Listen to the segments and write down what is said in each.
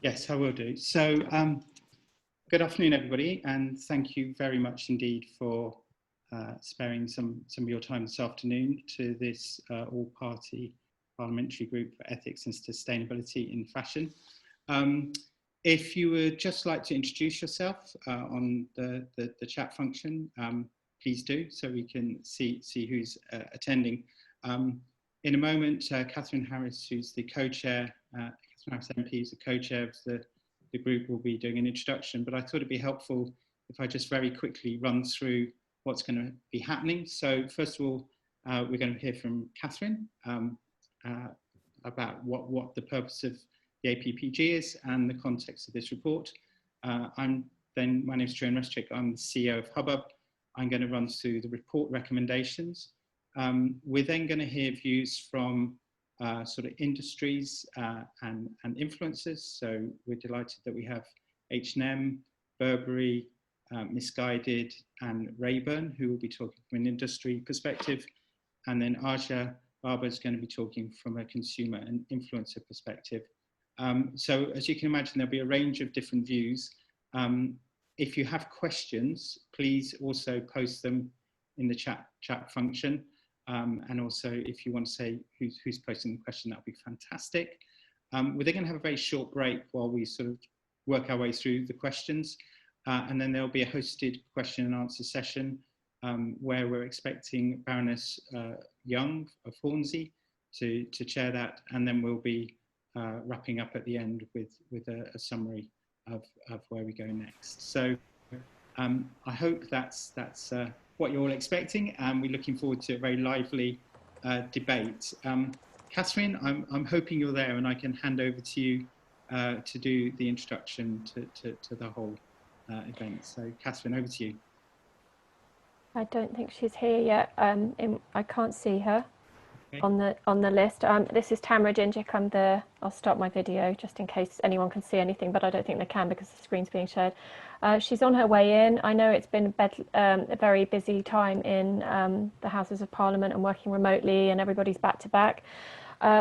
Yes, I will do. So good afternoon, everybody, and thank you very much indeed for sparing some of your time this afternoon to this all-party parliamentary group for ethics and sustainability in fashion. If you would just like to introduce yourself on the chat function, please do, so we can see who's attending. In a moment, Catherine Harris, who's the co-chair, Catherine Harris MP, who's the co-chair of the group, will be doing an introduction, but I thought it'd be helpful if I just very quickly run through what's going to be happening. So first of all, we're going to hear from Catherine about what the purpose of the APPG is and the context of this report. My name is Joan Restrick, I'm the CEO of Hubbub. I'm going to run through the report recommendations. We're then going to hear views from sort of industries and influencers. So we're delighted that we have H&M, Burberry, Misguided and Raeburn, who will be talking from an industry perspective. And then Barber is going to be talking from a consumer and influencer perspective. So as you can imagine, there'll be a range of different views. If you have questions, please also post them in the chat function. And also, if you want to say who's posting the question, that would be fantastic. We're then going to have a very short break while we sort of work our way through the questions. And then there'll be a hosted question and answer session where we're expecting Baroness Young of Hornsey to chair that. And then we'll be wrapping up at the end with a summary of where we go next. So I hope that's what you're all expecting, and we're looking forward to a very lively debate. Catherine, I'm hoping you're there and I can hand over to you to do the introduction to the whole event. So Catherine, over to you. I don't think she's here yet. I can't see her on the list. This is Tamara Gingick. I'll start my video just in case anyone can see anything, but I don't think they can because the screen's being shared. She's on her way in. I know it's been a very busy time in the Houses of Parliament and working remotely, and everybody's back to back.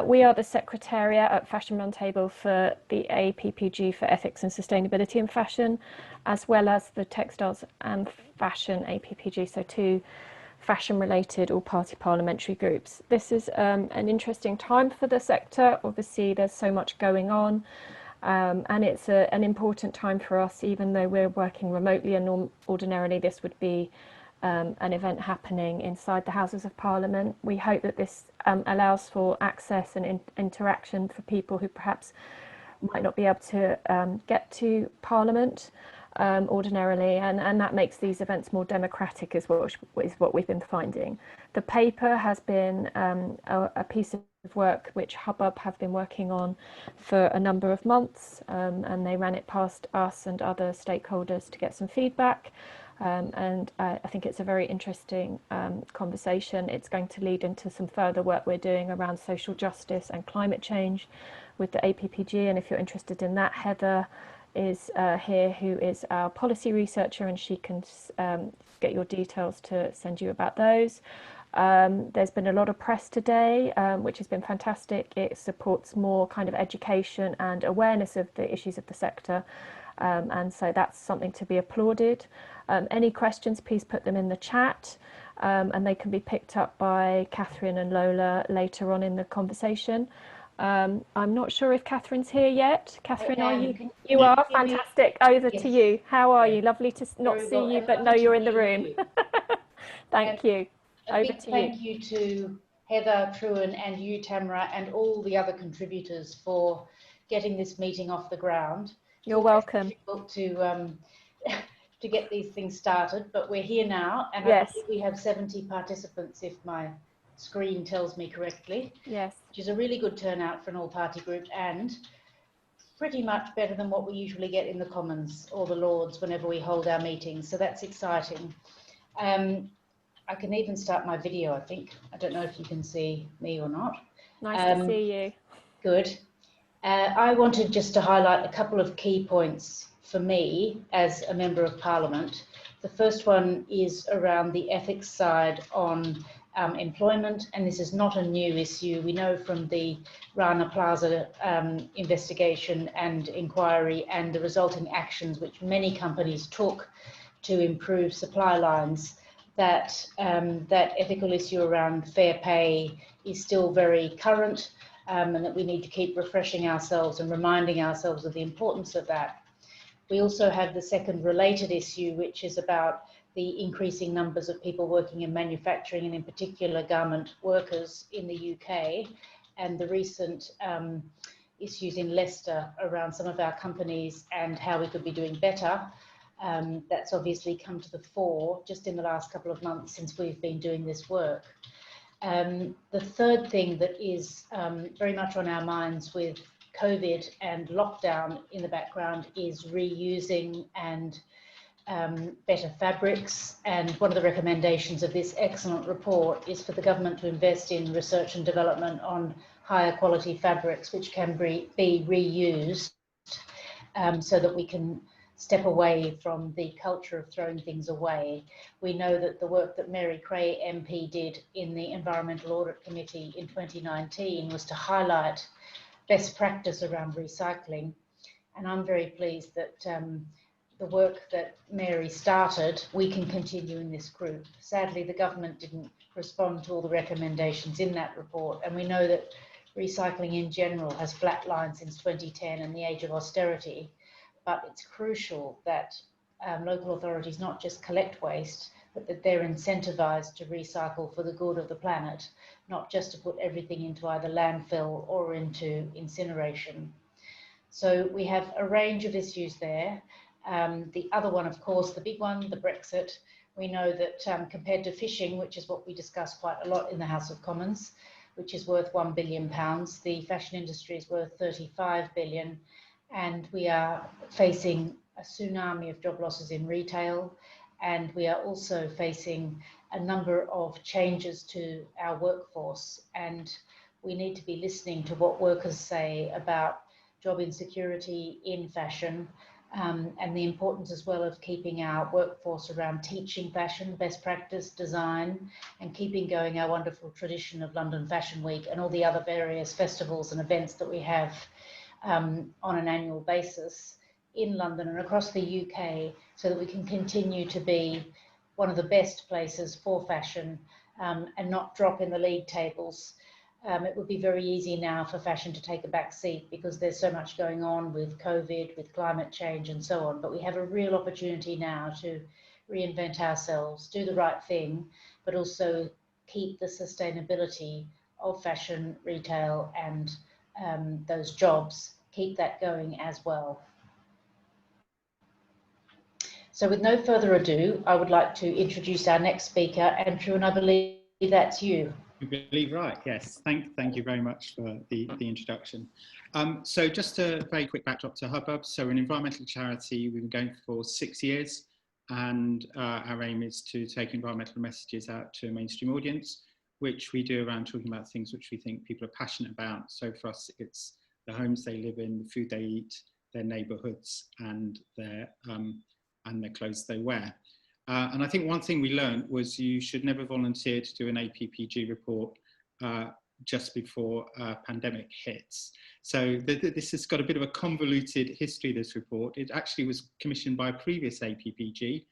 We are the Secretariat at Fashion Roundtable for the APPG for Ethics and Sustainability in Fashion, as well as the Textiles and Fashion APPG, so two fashion-related all-party parliamentary groups. This is an interesting time for the sector. Obviously, there's so much going on, and it's an important time for us, even though we're working remotely, and ordinarily this would be an event happening inside the Houses of Parliament. We hope that this allows for access and interaction for people who perhaps might not be able to get to Parliament ordinarily, and that makes these events more democratic is what we've been finding. The paper has been a piece of work which Hubbub have been working on for a number of months, and they ran it past us and other stakeholders to get some feedback. And I think it's a very interesting conversation. It's going to lead into some further work we're doing around social justice and climate change with the APPG. And if you're interested in that, Heather is here, who is our policy researcher, and she can get your details to send you about those. There's been a lot of press today, which has been fantastic. It supports more kind of education and awareness of the issues of the sector. And so that's something to be applauded. Any questions, please put them in the chat, and they can be picked up by Catherine and Lola later on in the conversation. I'm not sure if Catherine's here yet. Catherine, are you? You are? Fantastic. Over to you. How are you? Lovely to not see you, but know you're in the room. Thank you. Over to you. Thank you to Heather, Truan, and you, Tamara, and all the other contributors for getting this meeting off the ground. You're welcome. It's difficult to get these things started, but we're here now, and yes. I believe we have 70 participants, if my screen tells me correctly. Yes. Which is a really good turnout for an all-party group, and pretty much better than what we usually get in the Commons or the Lords whenever we hold our meetings. So that's exciting. I can even start my video, I think. I don't know if you can see me or not. Nice to see you. Good. I wanted just to highlight a couple of key points for me as a Member of Parliament. The first one is around the ethics side on employment, and this is not a new issue. We know from the Rana Plaza investigation and inquiry and the resulting actions which many companies took to improve supply lines that that ethical issue around fair pay is still very current, and that we need to keep refreshing ourselves and reminding ourselves of the importance of that. We also have the second related issue, which is about the increasing numbers of people working in manufacturing and in particular garment workers in the UK, and the recent issues in Leicester around some of our companies and how we could be doing better. That's obviously come to the fore just in the last couple of months since we've been doing this work. The third thing that is very much on our minds with COVID and lockdown in the background is reusing and better fabrics, and one of the recommendations of this excellent report is for the government to invest in research and development on higher quality fabrics which can be reused, so that we can step away from the culture of throwing things away. We know that the work that Mary Cray MP did in the Environmental Audit Committee in 2019 was to highlight best practice around recycling, and I'm very pleased that the work that Mary started, we can continue in this group. Sadly, the government didn't respond to all the recommendations in that report, and we know that recycling in general has flatlined since 2010 and the age of austerity, but it's crucial that local authorities not just collect waste, but that they're incentivised to recycle for the good of the planet, not just to put everything into either landfill or into incineration. So we have a range of issues there. The other one, of course, the big one, the Brexit. We know that compared to fishing, which is what we discuss quite a lot in the House of Commons, which is worth £1 billion, the fashion industry is worth 35 billion, and we are facing a tsunami of job losses in retail, and we are also facing a number of changes to our workforce, and we need to be listening to what workers say about job insecurity in fashion, and the importance as well of keeping our workforce around teaching fashion, best practice, design, and keeping going our wonderful tradition of London Fashion Week and all the other various festivals and events that we have on an annual basis in London and across the UK, so that we can continue to be one of the best places for fashion and not drop in the league tables. It would be very easy now for fashion to take a back seat because there's so much going on with COVID, with climate change and so on, but we have a real opportunity now to reinvent ourselves, do the right thing, but also keep the sustainability of fashion, retail and those jobs, keep that going as well. So with no further ado, I would like to introduce our next speaker, Andrew, and I believe that's you. You believe right, yes. Thank you very much for the introduction. So just a very quick backdrop to Hubbub. So we're an environmental charity. We've been going for 6 years, and our aim is to take environmental messages out to a mainstream audience, which we do around talking about things which we think people are passionate about. So for us, it's the homes they live in, the food they eat, their neighbourhoods, and their clothes they wear. And I think one thing we learned was you should never volunteer to do an APPG report just before a pandemic hits. So this has got a bit of a convoluted history, this report. It actually was commissioned by a previous APPG,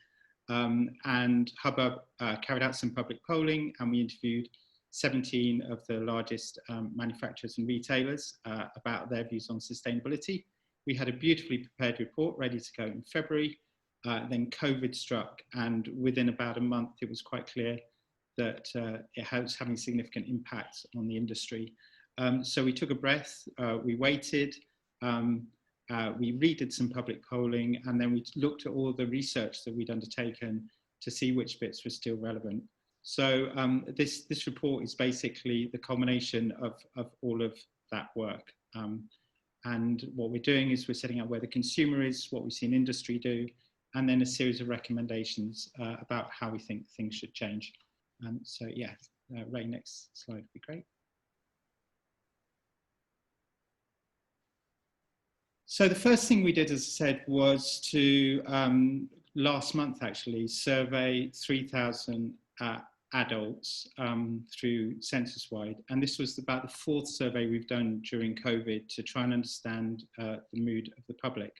and Hubbub carried out some public polling, and we interviewed 17 of the largest manufacturers and retailers about their views on sustainability. We had a beautifully prepared report ready to go in February. Then COVID struck, and within about a month, it was quite clear that it was having significant impacts on the industry. So we took a breath, we waited, we redid some public polling, and then we looked at all the research that we'd undertaken to see which bits were still relevant. So this report is basically the culmination of all of that work. And what we're doing is we're setting out where the consumer is, what we see in industry do, and then a series of recommendations about how we think things should change. So yeah, Ray, next slide would be great. So the first thing we did, as I said, was to, last month actually, survey 3,000 adults through census-wide, and this was about the 4th survey we've done during COVID to try and understand the mood of the public.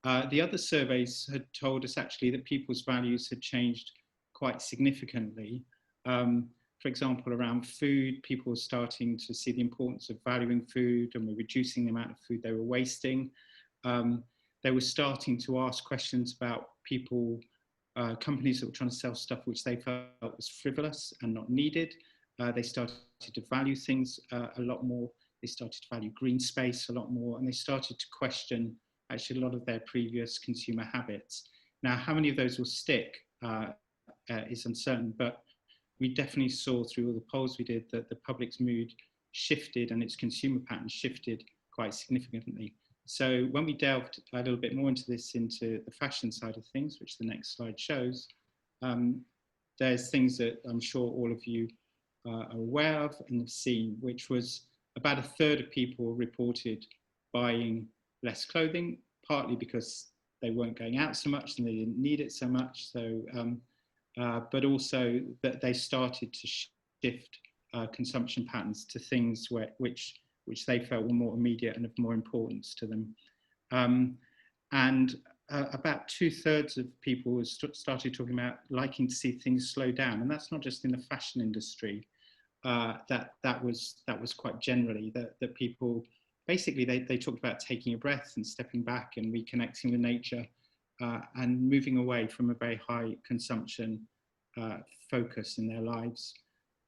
The other surveys had told us actually that people's values had changed quite significantly. For example, around food, people were starting to see the importance of valuing food and were reducing the amount of food they were wasting. They were starting to ask questions about people, companies that were trying to sell stuff which they felt was frivolous and not needed. They started to value things a lot more. They started to value green space a lot more, and they started to question actually a lot of their previous consumer habits. Now, how many of those will stick is uncertain, but we definitely saw through all the polls we did that the public's mood shifted and its consumer patterns shifted quite significantly. So when we delved a little bit more into this, into the fashion side of things, which the next slide shows, there's things that I'm sure all of you are aware of and have seen, which was about 1/3 of people reported buying less clothing, partly because they weren't going out so much and they didn't need it so much. So, but also that they started to shift consumption patterns to things which they felt were more immediate and of more importance to them. About 2/3 of people started talking about liking to see things slow down, and that's not just in the fashion industry. That was quite generally that people basically they talked about taking a breath and stepping back and reconnecting with nature and moving away from a very high consumption focus in their lives.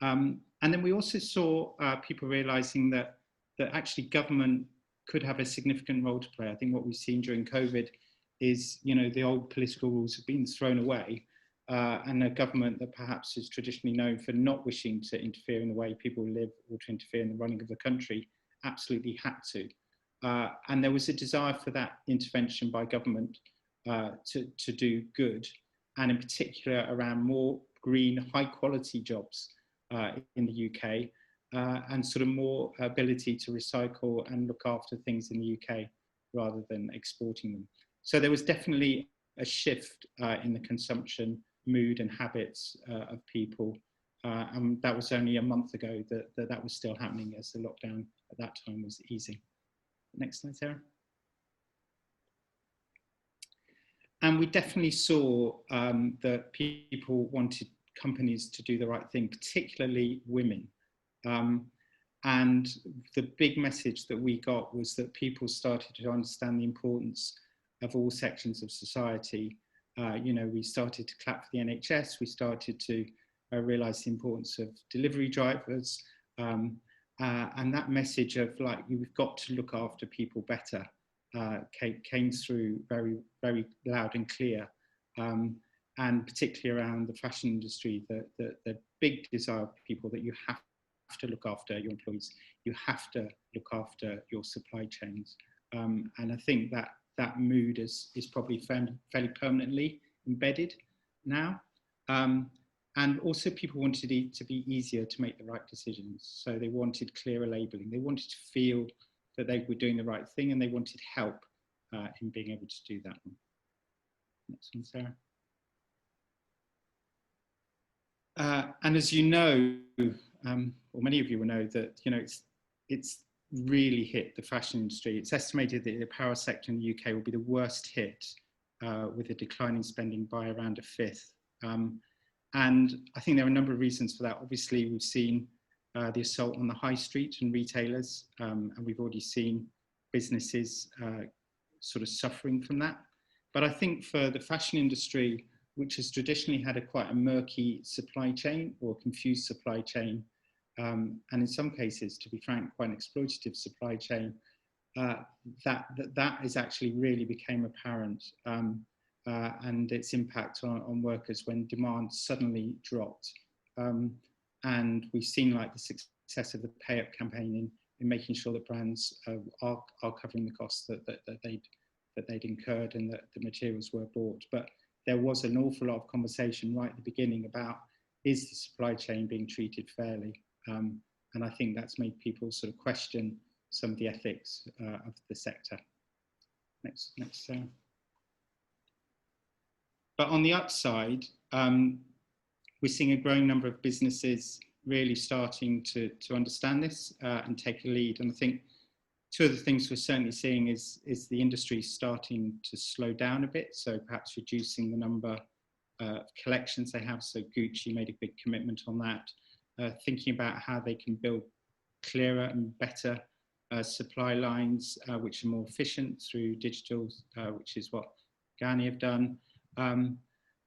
And then we also saw people realizing that actually government could have a significant role to play. I think what we've seen during COVID is, the old political rules have been thrown away, and a government that perhaps is traditionally known for not wishing to interfere in the way people live or to interfere in the running of the country absolutely had to. And there was a desire for that intervention by government to do good, and in particular around more green, high quality jobs in the UK, and sort of more ability to recycle and look after things in the UK rather than exporting them. So there was definitely a shift in the consumption mood and habits of people. And that was only a month ago that was still happening, as the lockdown at that time was easing. Next slide, Sarah. And we definitely saw that people wanted companies to do the right thing, particularly women. And the big message that we got was that people started to understand the importance of all sections of society. We started to clap for the NHS, we started to realise the importance of delivery drivers, and that message of we've got to look after people better came through very, very loud and clear, and particularly around the fashion industry, the big desire of people that you have to look after your employees, you have to look after your supply chains, and I think that mood is probably fairly permanently embedded now. And also people wanted it to be easier to make the right decisions. So they wanted clearer labelling. They wanted to feel that they were doing the right thing, and they wanted help in being able to do that one. Next one, Sarah. And as you know, or many of you will know that, it's really hit the fashion industry. It's estimated that the apparel sector in the UK will be the worst hit, with a decline in spending by around 1/5. And I think there are a number of reasons for that. Obviously, we've seen the assault on the high street and retailers, and we've already seen businesses sort of suffering from that. But I think for the fashion industry, which has traditionally had quite a murky supply chain or confused supply chain, and in some cases, to be frank, quite an exploitative supply chain, that is actually really became apparent, and its impact on workers when demand suddenly dropped. And we've seen the success of the Pay Up campaign in making sure that brands are covering the costs that they'd incurred and that the materials were bought. But there was an awful lot of conversation right at the beginning about, is the supply chain being treated fairly? And I think that's made people sort of question some of the ethics of the sector. Next. But on the upside, We're seeing a growing number of businesses really starting to understand this and take a lead. And I think two of the things we're certainly seeing is the industry starting to slow down a bit, so perhaps reducing the number of collections they have. So Gucci made a big commitment on that, thinking about how they can build clearer and better supply lines, which are more efficient through digital, which is what Ghani have done.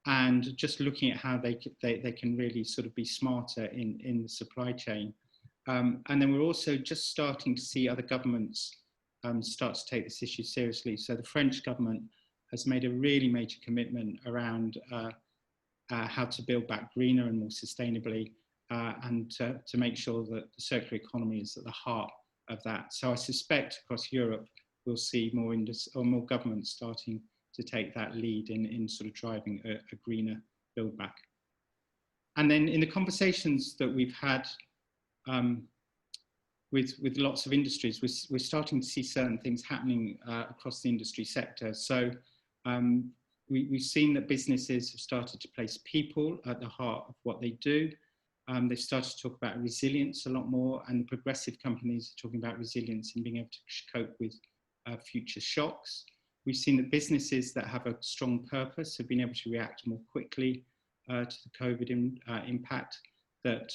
And just looking at how they can really sort of be smarter in the supply chain. And then we're also just starting to see other governments start to take this issue seriously. So the French government has made a really major commitment around how to build back greener and more sustainably, and to make sure that the circular economy is at the heart of that. So I suspect across Europe, we'll see more governments starting to take that lead in sort of driving a greener build back. And then in the conversations that we've had with lots of industries, we're starting to see certain things happening across the industry sector. So we've seen that businesses have started to place people at the heart of what they do. They've started to talk about resilience a lot more, and the progressive companies are talking about resilience and being able to cope with future shocks. We've seen that businesses that have a strong purpose have been able to react more quickly to the COVID impact, that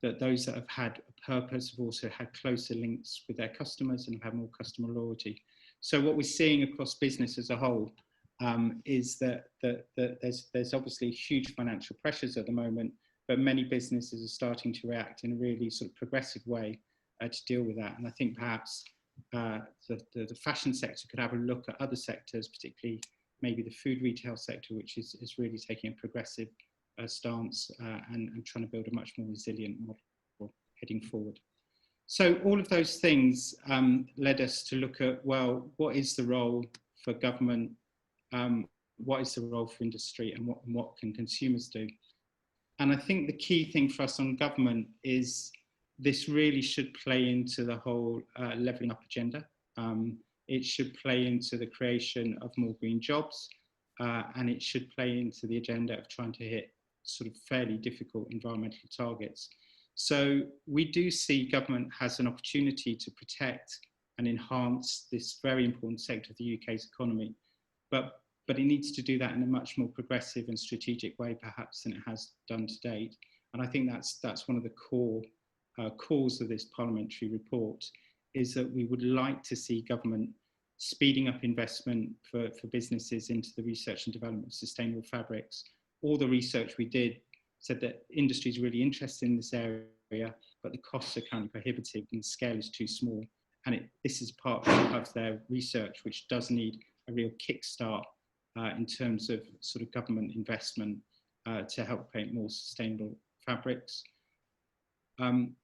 those that have had a purpose have also had closer links with their customers and have had more customer loyalty. So what we're seeing across business as a whole is that there's obviously huge financial pressures at the moment, but many businesses are starting to react in a really sort of progressive way to deal with that. And I think perhaps the fashion sector could have a look at other sectors, particularly maybe the food retail sector, which is really taking a progressive stance and trying to build a much more resilient model heading forward. So all of those things led us to look at, well, what is the role for government? What is the role for industry, and what can consumers do? And I think the key thing for us on government is this really should play into the whole levelling up agenda. It should play into the creation of more green jobs, and it should play into the agenda of trying to hit sort of fairly difficult environmental targets. So we do see government has an opportunity to protect and enhance this very important sector of the UK's economy, but it needs to do that in a much more progressive and strategic way, perhaps, than it has done to date. And I think that's one of the core calls of this parliamentary report, is that we would like to see government speeding up investment for businesses into the research and development of sustainable fabrics. All the research we did said that industry is really interested in this area, but the costs are kind of prohibitive and the scale is too small. And this is part of their research, which does need a real kickstart in terms of sort of government investment to help create more sustainable fabrics.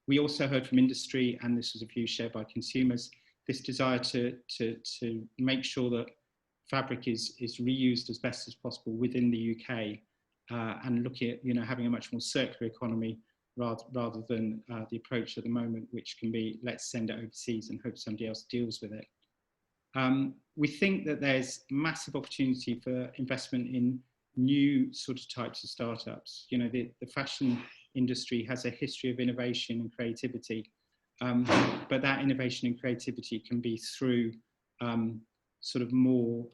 We also heard from industry, and this was a view shared by consumers, this desire to make sure that fabric is reused as best as possible within the UK, and looking at having a much more circular economy rather than the approach at the moment, which can be let's send it overseas and hope somebody else deals with it. We think that there's massive opportunity for investment in new sort of types of startups. The fashion industry has a history of innovation and creativity, but that innovation and creativity can be through sort of more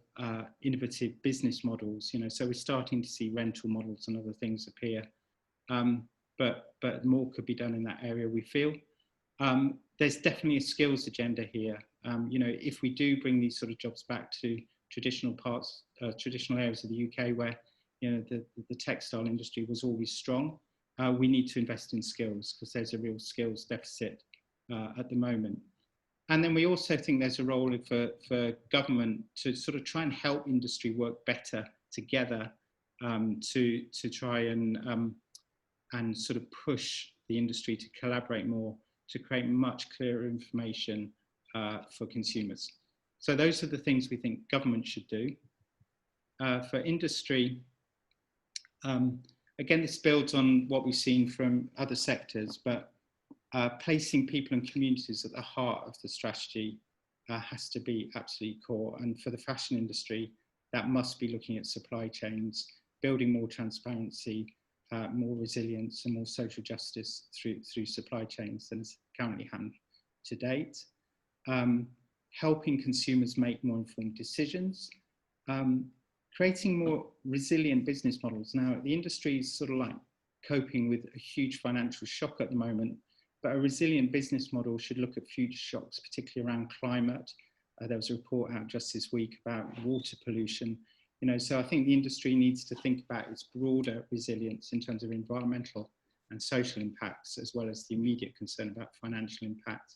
innovative business models. So we're starting to see rental models and other things appear, but more could be done in that area, we feel. There's definitely a skills agenda here. If we do bring these sort of jobs back to traditional areas of the UK where the textile industry was always strong, we need to invest in skills, because there's a real skills deficit at the moment. And then we also think there's a role for government to sort of try and help industry work better together, to try and sort of push the industry to collaborate more, to create much clearer information for consumers. So those are the things we think government should do. For industry, again, this builds on what we've seen from other sectors, but placing people and communities at the heart of the strategy has to be absolutely core. And for the fashion industry, that must be looking at supply chains, building more transparency, more resilience and more social justice through supply chains than is currently happened to date. Helping consumers make more informed decisions, creating more resilient business models. Now, the industry is sort of like coping with a huge financial shock at the moment, but a resilient business model should look at future shocks, particularly around climate. There was a report out just this week about water pollution. You know, so I think the industry needs to think about its broader resilience in terms of environmental and social impacts, as well as the immediate concern about financial impact.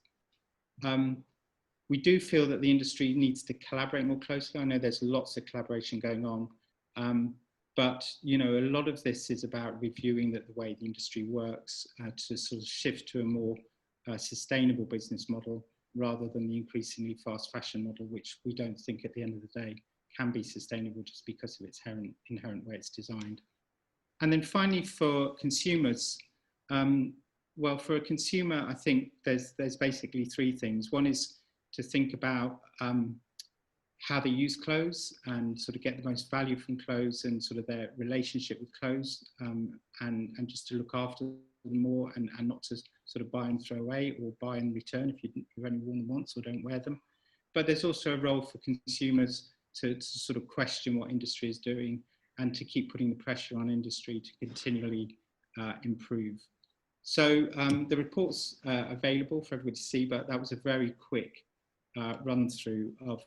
We do feel that the industry needs to collaborate more closely. I know there's lots of collaboration going on, but you know, a lot of this is about reviewing the way the industry works to sort of shift to a more sustainable business model rather than the increasingly fast fashion model, which we don't think at the end of the day can be sustainable just because of its inherent way it's designed. And then finally, for consumers, well, for a consumer, I think there's basically three things. One is to think about how they use clothes and sort of get the most value from clothes and sort of their relationship with clothes, and just to look after them more and not to sort of buy and throw away or buy and return if you've only worn them once or don't wear them. But there's also a role for consumers to sort of question what industry is doing and to keep putting the pressure on industry to continually improve. So the report's available for everybody to see, but that was a very quick run through of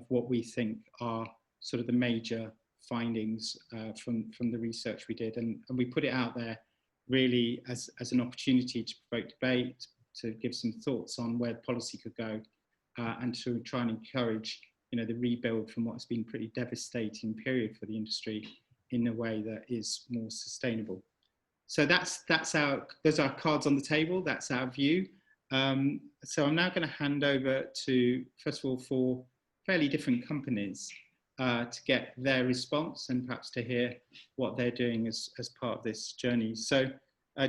what we think are sort of the major findings from the research we did. And we put it out there really as an opportunity to provoke debate, to give some thoughts on where policy could go, and to try and encourage, you know, the rebuild from what has been a pretty devastating period for the industry in a way that is more sustainable. So those are cards on the table, that's our view. So I'm now going to hand over to, first of all, 4 fairly different companies to get their response and perhaps to hear what they're doing as part of this journey. So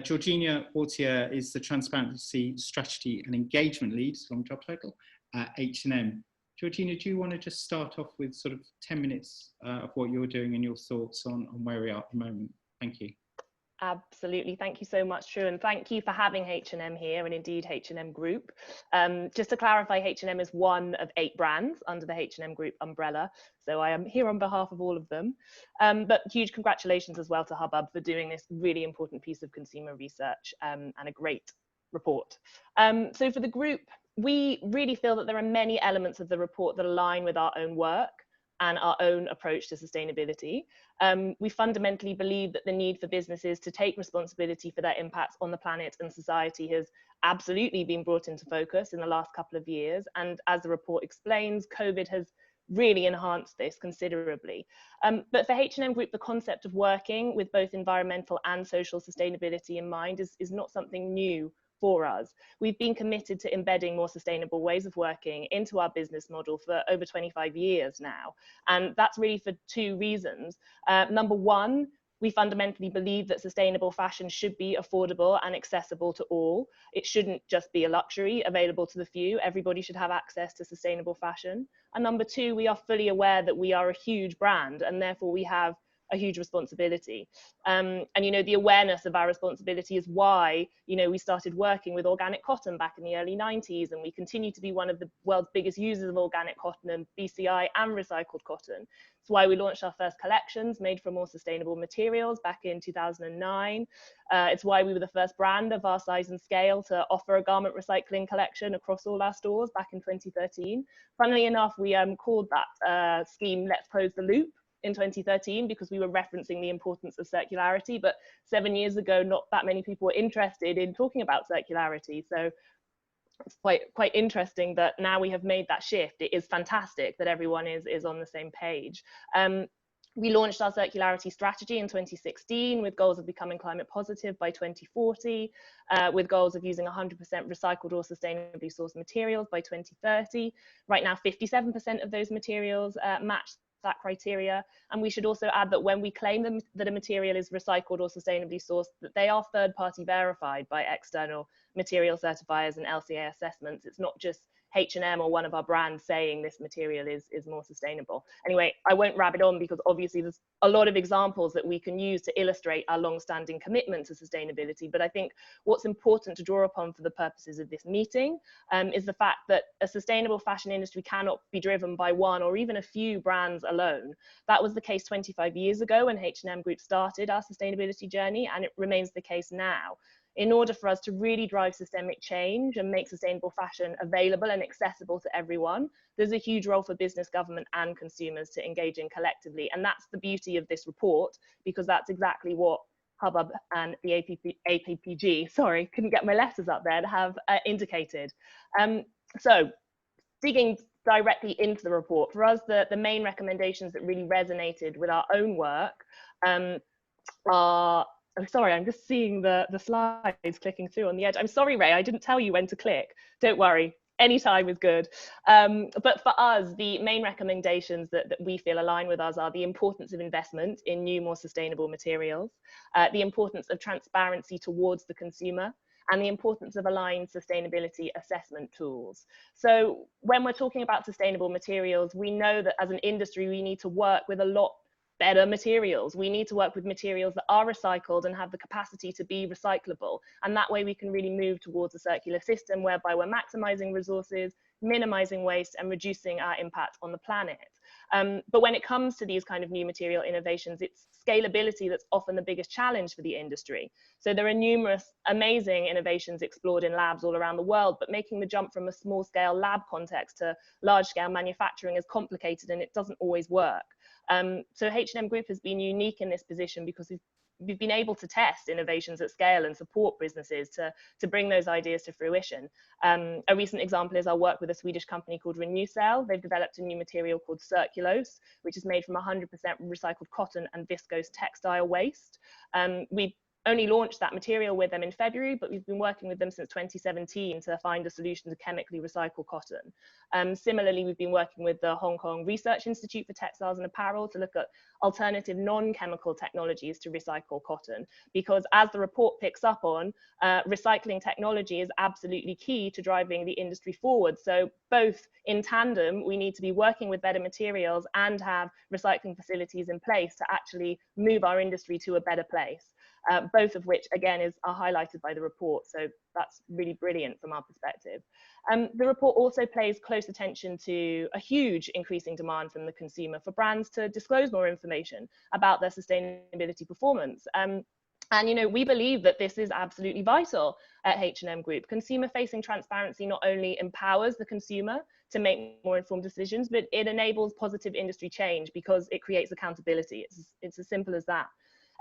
Georgina Autier is the Transparency Strategy and Engagement Lead, long job title, at H&M. Georgina, do you want to just start off with sort of 10 minutes of what you're doing and your thoughts on where we are at the moment? Thank you. Absolutely. Thank you so much, True. And thank you for having H&M here, and indeed H&M Group. Just to clarify, H&M is one of 8 brands under the H&M Group umbrella. So I am here on behalf of all of them. But huge congratulations as well to Hubbub for doing this really important piece of consumer research and a great report. So for the group, we really feel that there are many elements of the report that align with our own work and our own approach to sustainability. We fundamentally believe that the need for businesses to take responsibility for their impacts on the planet and society has absolutely been brought into focus in the last couple of years. And as the report explains, COVID has really enhanced this considerably. But for H&M Group, the concept of working with both environmental and social sustainability in mind is not something new for us. We've been committed to embedding more sustainable ways of working into our business model for over 25 years now. And that's really for 2 reasons. Number one, we fundamentally believe that sustainable fashion should be affordable and accessible to all. It shouldn't just be a luxury available to the few. Everybody should have access to sustainable fashion. And number 2, we are fully aware that we are a huge brand and therefore we have a huge responsibility. And, you know, the awareness of our responsibility is why, you know, we started working with organic cotton back in the early 90s, and we continue to be one of the world's biggest users of organic cotton and BCI and recycled cotton. It's why we launched our first collections made from more sustainable materials back in 2009. It's why we were the first brand of our size and scale to offer a garment recycling collection across all our stores back in 2013. Funnily enough, we called that scheme Let's Close the Loop in 2013 because we were referencing the importance of circularity, but 7 years ago not that many people were interested in talking about circularity. So it's quite interesting that now we have made that shift. It is fantastic that everyone is on the same page. We launched our circularity strategy in 2016 with goals of becoming climate positive by 2040, with goals of using 100% recycled or sustainably sourced materials by 2030. Right now, 57% of those materials match that criteria. And we should also add that when we claim that a material is recycled or sustainably sourced, that they are third-party verified by external material certifiers and LCA assessments. It's not just H&M or one of our brands saying this material is more sustainable. Anyway, I won't rabbit on because obviously there's a lot of examples that we can use to illustrate our long-standing commitment to sustainability. But I think what's important to draw upon for the purposes of this meeting is the fact that a sustainable fashion industry cannot be driven by one or even a few brands alone. That was the case 25 years ago when H&M Group started our sustainability journey, and it remains the case now. In order for us to really drive systemic change and make sustainable fashion available and accessible to everyone, there's a huge role for business, government and consumers to engage in collectively. And that's the beauty of this report, because that's exactly what Hubbub and the APPG, sorry, couldn't get my letters up there, have indicated. So digging directly into the report, for us, the main recommendations that really resonated with our own work are, oh, sorry, I'm just seeing the slides clicking through on the edge. I'm sorry, Ray, I didn't tell you when to click. Don't worry, any time is good. But for us, the main recommendations that we feel align with us are the importance of investment in new, more sustainable materials, the importance of transparency towards the consumer, and the importance of aligned sustainability assessment tools. So when we're talking about sustainable materials, we know that as an industry, we need to work with a lot better materials. We need to work with materials that are recycled and have the capacity to be recyclable. And that way we can really move towards a circular system whereby we're maximizing resources, minimizing waste and reducing our impact on the planet. But when it comes to these kind of new material innovations, it's scalability that's often the biggest challenge for the industry. So there are numerous amazing innovations explored in labs all around the world, but making the jump from a small scale lab context to large scale manufacturing is complicated and it doesn't always work. So H&M Group has been unique in this position because we've been able to test innovations at scale and support businesses to bring those ideas to fruition. A recent example is our work with a Swedish company called Renewcell. They've developed a new material called Circulose, which is made from 100% recycled cotton and viscose textile waste. We only launched that material with them in February, but we've been working with them since 2017 to find a solution to chemically recycle cotton. Similarly, we've been working with the Hong Kong Research Institute for Textiles and Apparel to look at alternative non-chemical technologies to recycle cotton, because as the report picks up on, recycling technology is absolutely key to driving the industry forward. So both in tandem, we need to be working with better materials and have recycling facilities in place to actually move our industry to a better place. Both of which, again, are highlighted by the report. So that's really brilliant from our perspective. The report also pays close attention to a huge increasing demand from the consumer for brands to disclose more information about their sustainability performance. And you know, we believe that this is absolutely vital at H&M Group. Consumer-facing transparency not only empowers the consumer to make more informed decisions, but it enables positive industry change because it creates accountability. It's as simple as that.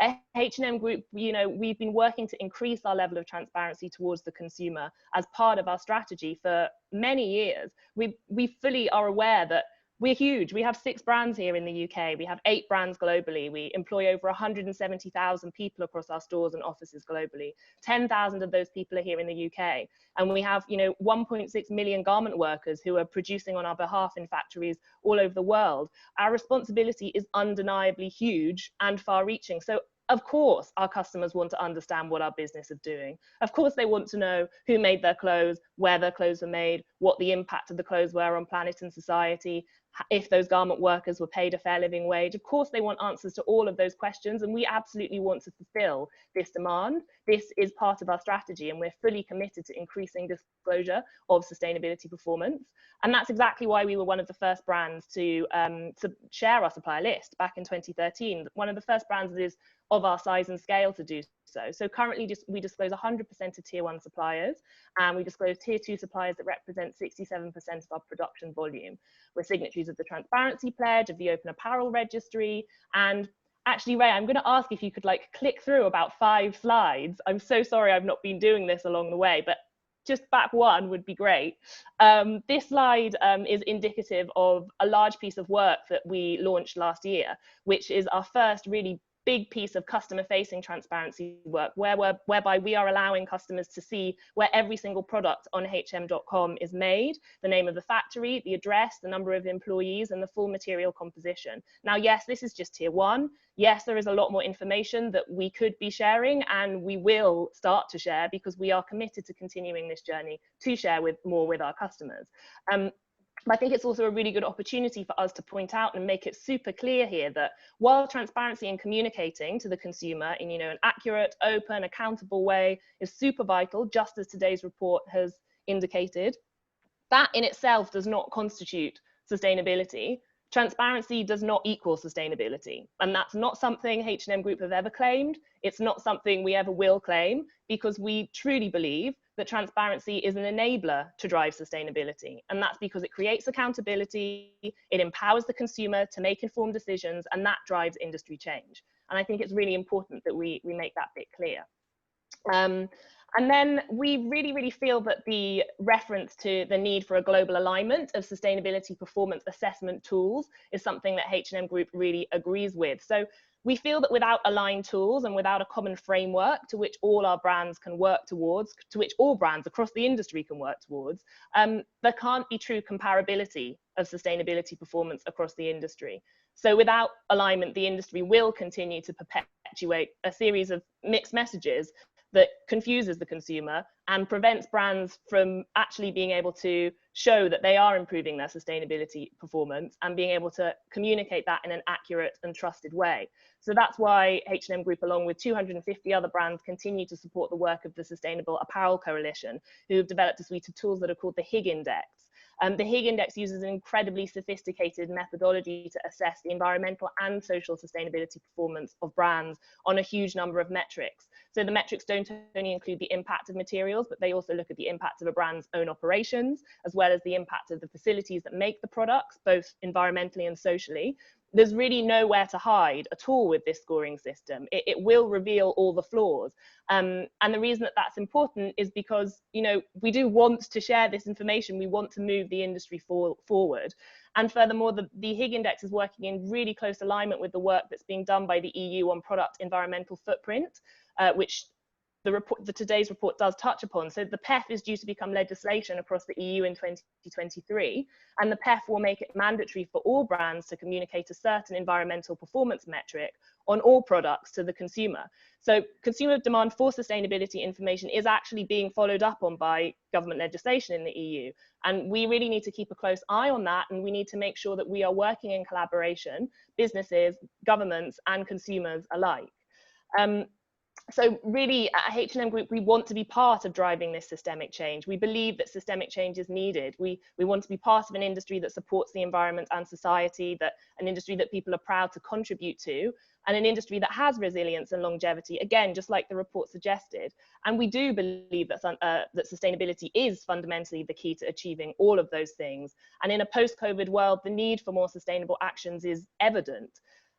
At H&M Group, you know, we've been working to increase our level of transparency towards the consumer as part of our strategy for many years. We fully are aware that we're huge. We have 6 brands here in the UK. We have 8 brands globally. We employ over 170,000 people across our stores and offices globally. 10,000 of those people are here in the UK. And we have, you know, 1.6 million garment workers who are producing on our behalf in factories all over the world. Our responsibility is undeniably huge and far-reaching. So of course, our customers want to understand what our business is doing. Of course, they want to know who made their clothes, where their clothes were made, what the impact of the clothes were on planet and society, if those garment workers were paid a fair living wage. Of course, they want answers to all of those questions, and we absolutely want to fulfill this demand. This is part of our strategy, and we're fully committed to increasing disclosure of sustainability performance. And that's exactly why we were one of the first brands to share our supplier list back in 2013. One of the first brands that is of our size and scale to do so. So currently we disclose 100% of tier 1 suppliers, and we disclose tier 2 suppliers that represent 67% of our production volume. We're signatories of the Transparency Pledge, of the Open Apparel Registry, and actually, Ray, I'm going to ask if you could click through about 5 slides. I'm so sorry I've not been doing this along the way, but just back one would be great. This slide is indicative of a large piece of work that we launched last year, which is our first really big piece of customer facing transparency work whereby we are allowing customers to see where every single product on hm.com is made, the name of the factory, the address, the number of employees, and the full material composition. Now, yes, this is just tier one. Yes, there is a lot more information that we could be sharing, and we will start to share because we are committed to continuing this journey to share more with our customers. But I think it's also a really good opportunity for us to point out and make it super clear here that while transparency and communicating to the consumer in, an accurate, open, accountable way is super vital, just as today's report has indicated, that in itself does not constitute sustainability. Transparency does not equal sustainability. And that's not something H&M Group have ever claimed. It's not something we ever will claim, because we truly believe that transparency is an enabler to drive sustainability. And that's because it creates accountability, it empowers the consumer to make informed decisions, and that drives industry change. And I think it's really important that we make that bit clear. And then we really feel that the reference to the need for a global alignment of sustainability performance assessment tools is something that H&M Group really agrees with. So we feel that without aligned tools and without a common framework to which all our brands can work towards, to which all brands across the industry can work towards, there can't be true comparability of sustainability performance across the industry. So without alignment, the industry will continue to perpetuate a series of mixed messages that confuses the consumer and prevents brands from actually being able to show that they are improving their sustainability performance and being able to communicate that in an accurate and trusted way. So that's why H&M Group, along with 250 other brands, continue to support the work of the Sustainable Apparel Coalition, who have developed a suite of tools that are called the HIG Index. The HIG Index uses an incredibly sophisticated methodology to assess the environmental and social sustainability performance of brands on a huge number of metrics. So the metrics don't only include the impact of materials, but they also look at the impact of a brand's own operations, as well as the impact of the facilities that make the products, both environmentally and socially. There's really nowhere to hide at all with this scoring system. It will reveal all the flaws. And the reason that that's important is because, we do want to share this information. We want to move the industry forward. And furthermore, the HIG Index is working in really close alignment with the work that's being done by the EU on product environmental footprint, which today's report does touch upon. So the PEF is due to become legislation across the EU in 2023, and the PEF will make it mandatory for all brands to communicate a certain environmental performance metric on all products to the consumer. So consumer demand for sustainability information is actually being followed up on by government legislation in the EU. And we really need to keep a close eye on that, and we need to make sure that we are working in collaboration, businesses, governments, and consumers alike. So really at H&M Group, we want to be part of driving this systemic change. We believe that systemic change is needed. We want to be part of an industry that supports the environment and society, an industry that people are proud to contribute to, and an industry that has resilience and longevity, again, just like the report suggested. And we do believe that sustainability is fundamentally the key to achieving all of those things. And in a post-COVID world, the need for more sustainable actions is evident.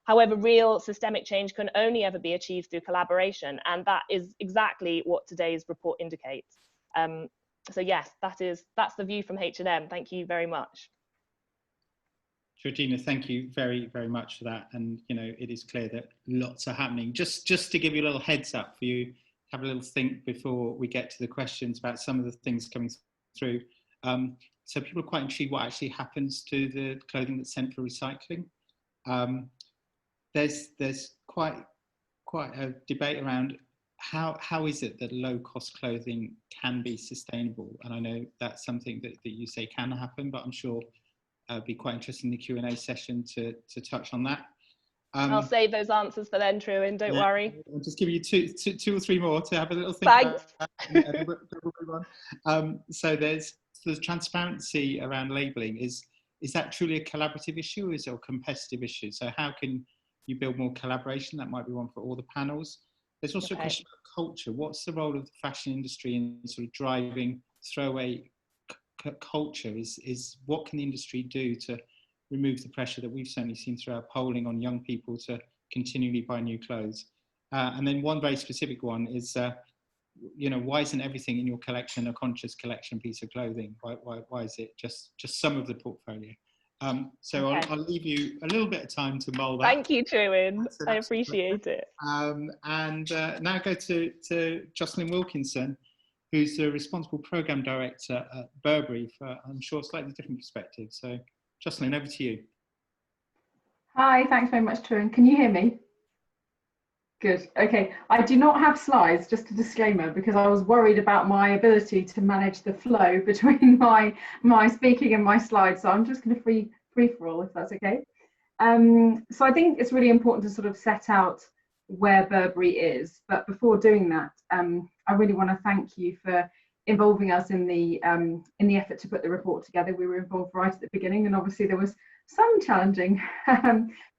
However, real systemic change can only ever be achieved through collaboration, and that is exactly what today's report indicates. So yes, that's the view from H&M. Thank you very much. Georgina, thank you very, very much for that. And it is clear that lots are happening. Just to give you a little heads up for you, have a little think before we get to the questions about some of the things coming through. So people are quite intrigued what actually happens to the clothing that's sent for recycling. There's quite a debate around how is it that low cost clothing can be sustainable, and I know that's something that you say can happen, but I'm sure it'd be quite interesting in the Q&A session to touch on that. I'll save those answers for then, Truan, don't worry. I'll just give you two or three more to have a little think about. So there's transparency around labelling. Is that truly a collaborative issue, or is it a competitive issue? So how can you build more collaboration? That might be one for all the panels. There's also a question about culture. What's the role of the fashion industry in sort of driving throwaway culture? Is what can the industry do to remove the pressure that we've certainly seen through our polling on young people to continually buy new clothes? And then one very specific one is, why isn't everything in your collection a conscious collection piece of clothing? Why is it just some of the portfolio? So Okay. I'll leave you a little bit of time to mull that. Thank you, Trewin. That's an I absolute appreciate pleasure. it. And now go to Jocelyn Wilkinson, who's the responsible program director at Burberry for, I'm sure, a slightly different perspective. So Jocelyn, over to you. Hi, thanks very much, Trewin. Can you hear me? Good. Okay. I do not have slides, just a disclaimer, because I was worried about my ability to manage the flow between my speaking and my slides. So I'm just going to free for all, if that's okay. So I think it's really important to sort of set out where Burberry is. But before doing that, I really want to thank you for involving us in the effort to put the report together. We were involved right at the beginning, and obviously there was some challenging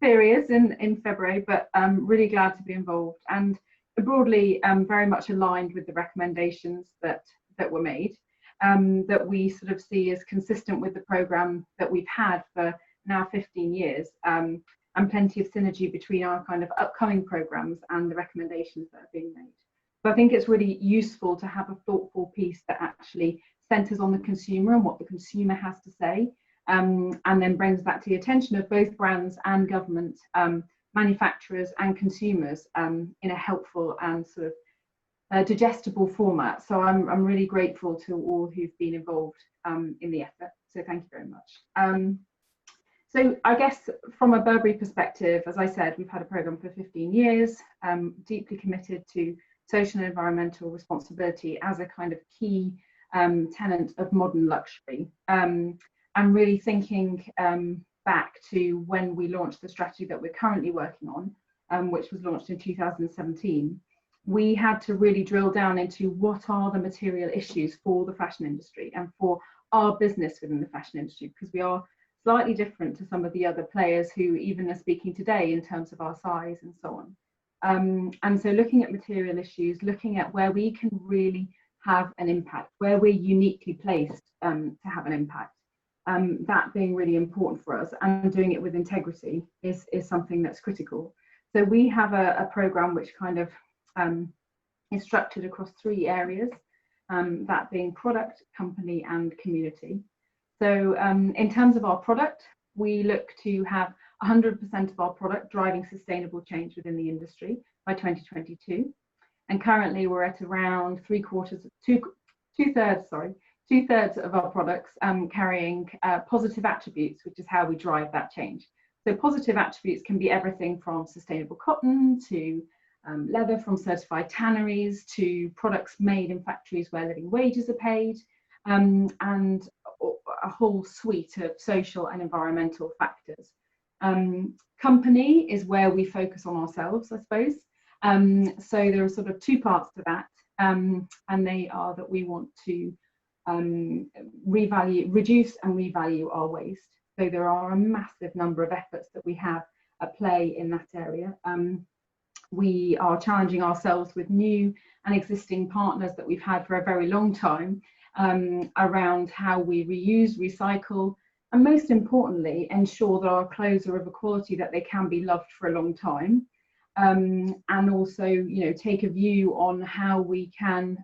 periods in February, but I'm really glad to be involved, and broadly very much aligned with the recommendations that were made, that we sort of see as consistent with the programme that we've had for now 15 years, and plenty of synergy between our kind of upcoming programmes and the recommendations that are being made. So I think it's really useful to have a thoughtful piece that actually centres on the consumer and what the consumer has to say, and then brings that to the attention of both brands and government, manufacturers and consumers, in a helpful and sort of digestible format. So I'm really grateful to all who've been involved in the effort. So thank you very much. So I guess from a Burberry perspective, as I said, we've had a programme for 15 years, deeply committed to social and environmental responsibility as a kind of key tenet of modern luxury. I'm really thinking back to when we launched the strategy that we're currently working on, which was launched in 2017. We had to really drill down into what are the material issues for the fashion industry and for our business within the fashion industry, because we are slightly different to some of the other players who even are speaking today in terms of our size and so on. And so looking at material issues, looking at where we can really have an impact, where we're uniquely placed to have an impact. That being really important for us, and doing it with integrity is something that's critical. So we have a programme which kind of is structured across 3 areas, that being product, company and community. So in terms of our product, we look to have 100% of our product driving sustainable change within the industry by 2022. And currently we're at around two-thirds of our products carrying positive attributes, which is how we drive that change. So positive attributes can be everything from sustainable cotton to leather from certified tanneries to products made in factories where living wages are paid, and a whole suite of social and environmental factors. Company is where we focus on ourselves, I suppose. So there are sort of 2 parts to that, and they are that we want to reduce and revalue our waste. So there are a massive number of efforts that we have at play in that area. We are challenging ourselves with new and existing partners that we've had for a very long time, around how we reuse, recycle, and most importantly, ensure that our clothes are of a quality that they can be loved for a long time. And also, you know, take a view on how we can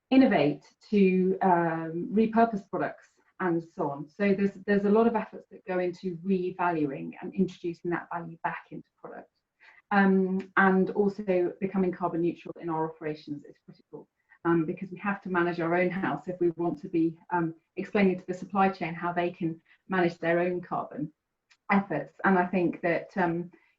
innovate to repurpose products and so on. So there's a lot of efforts that go into revaluing and introducing that value back into product. And also becoming carbon neutral in our operations is critical, because we have to manage our own house if we want to be explaining to the supply chain how they can manage their own carbon efforts. And I think that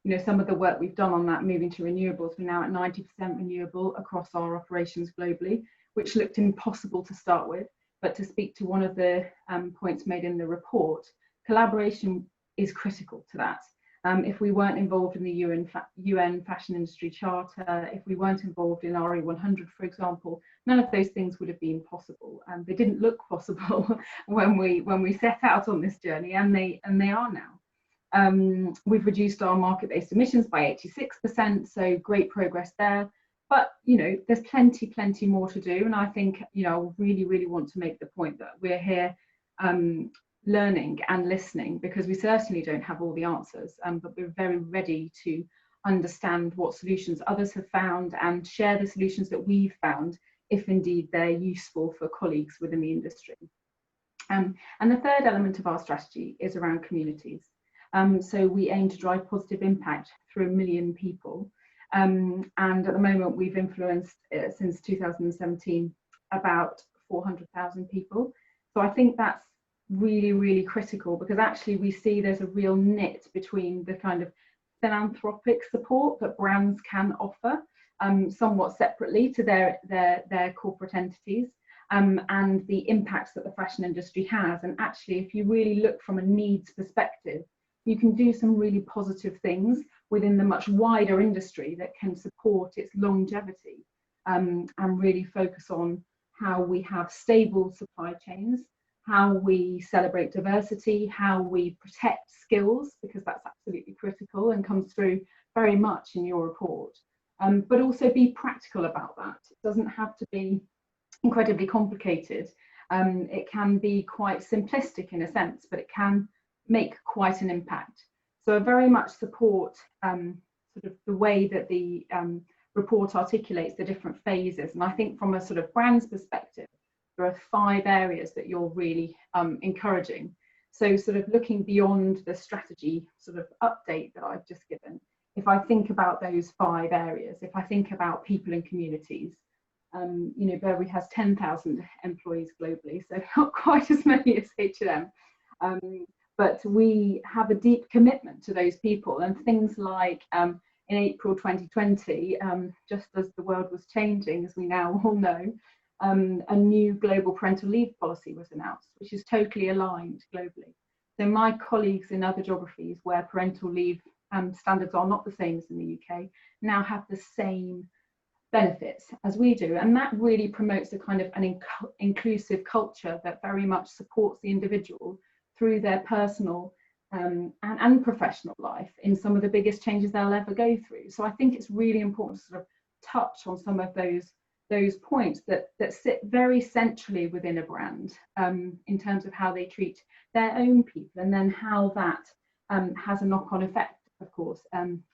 you know, some of the work we've done on that, moving to renewables, we're now at 90% renewable across our operations globally, which looked impossible to start with. But to speak to one of the points made in the report, collaboration is critical to that. If we weren't involved in the UN Fashion Industry Charter, if we weren't involved in RE100, for example, none of those things would have been possible. They didn't look possible when we set out on this journey, and they are now. We've reduced our market-based emissions by 86%, so great progress there. But you know, there's plenty more to do, and I think, you know, I really want to make the point that we're here learning and listening, because we certainly don't have all the answers, but we're very ready to understand what solutions others have found and share the solutions that we've found, if indeed they're useful for colleagues within the industry. And the third element of our strategy is around communities. So we aim to drive positive impact through 1 million people. And at the moment, we've influenced, since 2017, about 400,000 people. So I think that's really, really critical, because actually we see there's a real knit between the kind of philanthropic support that brands can offer, somewhat separately to their corporate entities, and the impacts that the fashion industry has. And actually, if you really look from a needs perspective, you can do some really positive things within the much wider industry that can support its longevity, and really focus on how we have stable supply chains, how we celebrate diversity, how we protect skills, because that's absolutely critical and comes through very much in your report, but also be practical about that. It doesn't have to be incredibly complicated. It can be quite simplistic in a sense, but it can make quite an impact. So I very much support sort of the way that the report articulates the different phases. And I think from a sort of brand's perspective, there are 5 areas that you're really encouraging. So sort of looking beyond the strategy sort of update that I've just given, if I think about those 5 areas, if I think about people and communities, you know, Burberry has 10,000 employees globally, so not quite as many as H&M. But we have a deep commitment to those people, and things like in April 2020, just as the world was changing, as we now all know, a new global parental leave policy was announced, which is totally aligned globally. So my colleagues in other geographies where parental leave standards are not the same as in the UK now have the same benefits as we do, and that really promotes a kind of an inclusive culture that very much supports the individual through their personal and professional life in some of the biggest changes they'll ever go through. So I think it's really important to sort of touch on some of those points that sit very centrally within a brand, in terms of how they treat their own people, and then how that has a knock-on effect, of course,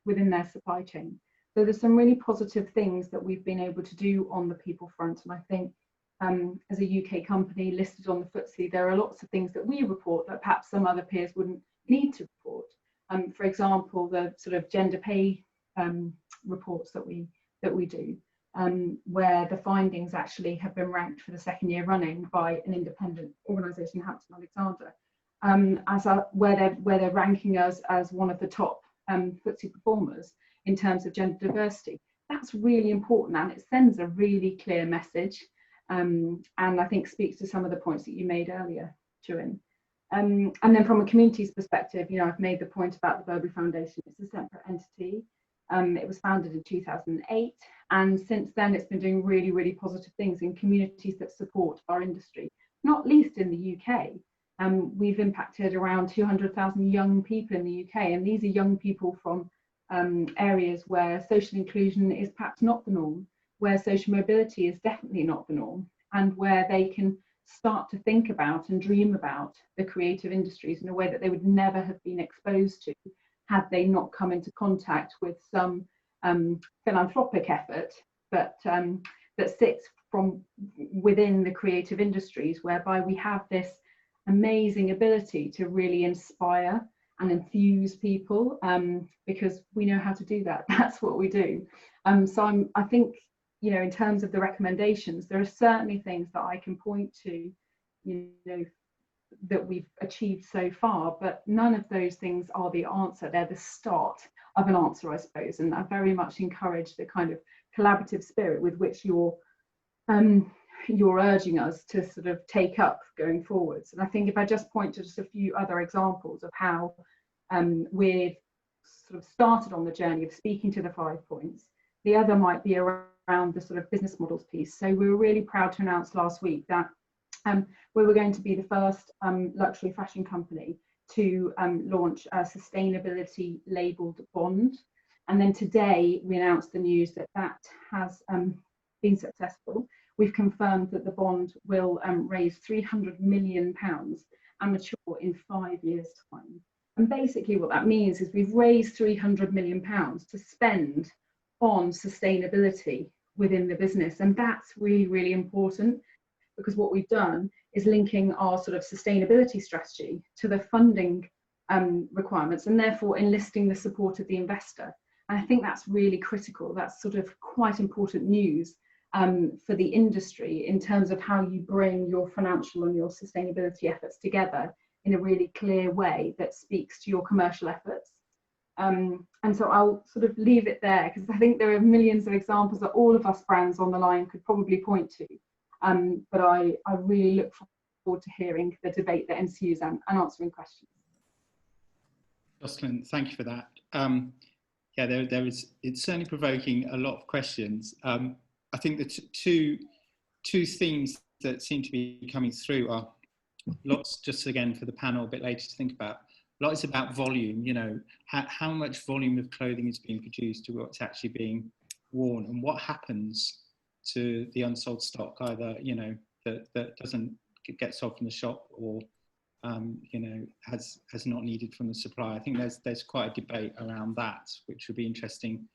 within their supply chain. So there's some really positive things that we've been able to do on the people front, and I think as a UK company listed on the FTSE, there are lots of things that we report that perhaps some other peers wouldn't need to report. For example, the sort of gender pay reports that we do, where the findings actually have been ranked for the 2nd year running by an independent organisation, Hampton Alexander, where they're ranking us as one of the top FTSE performers in terms of gender diversity. That's really important, and it sends a really clear message. And I think speaks to some of the points that you made earlier, Turin. And then from a communities perspective, you know, I've made the point about the Burberry Foundation. It's a separate entity. It was founded in 2008, and since then it's been doing really, really positive things in communities that support our industry, not least in the UK. We've impacted around 200,000 young people in the UK, and these are young people from areas where social inclusion is perhaps not the norm, where social mobility is definitely not the norm, and where they can start to think about and dream about the creative industries in a way that they would never have been exposed to had they not come into contact with some philanthropic effort that sits from within the creative industries, whereby we have this amazing ability to really inspire and enthuse people, because we know how to do that. That's what we do. So I think, you know, in terms of the recommendations, there are certainly things that I can point to, you know, that we've achieved so far, but none of those things are the answer. They're the start of an answer, I suppose. And I very much encourage the kind of collaborative spirit with which you're urging us to sort of take up going forwards. And I think if I just point to just a few other examples of how we've sort of started on the journey of speaking to the 5 points, the other might be around the sort of business models piece. So we were really proud to announce last week that we were going to be the first luxury fashion company to launch a sustainability labelled bond. And then today we announced the news that that has been successful. We've confirmed that the bond will raise £300 million and mature in 5 years' time. And basically what that means is we've raised £300 million to spend on sustainability within the business. And that's really, really important, because what we've done is linking our sort of sustainability strategy to the funding requirements, and therefore enlisting the support of the investor. And I think that's really critical. That's sort of quite important news for the industry in terms of how you bring your financial and your sustainability efforts together in a really clear way that speaks to your commercial efforts. And so I'll sort of leave it there, because I think there are millions of examples that all of us brands on the line could probably point to. But I really look forward to hearing the debate that ensues and answering questions. Jocelyn, thank you for that. Yeah, it's certainly provoking a lot of questions. I think the two themes that seem to be coming through are lots, just again for the panel a bit later to think about, lots about volume, you know, how much volume of clothing is being produced to what's actually being worn, and what happens to the unsold stock, either, you know, that doesn't get sold from the shop, or you know, has not needed from the supplier. I think there's quite a debate around that, which would be interesting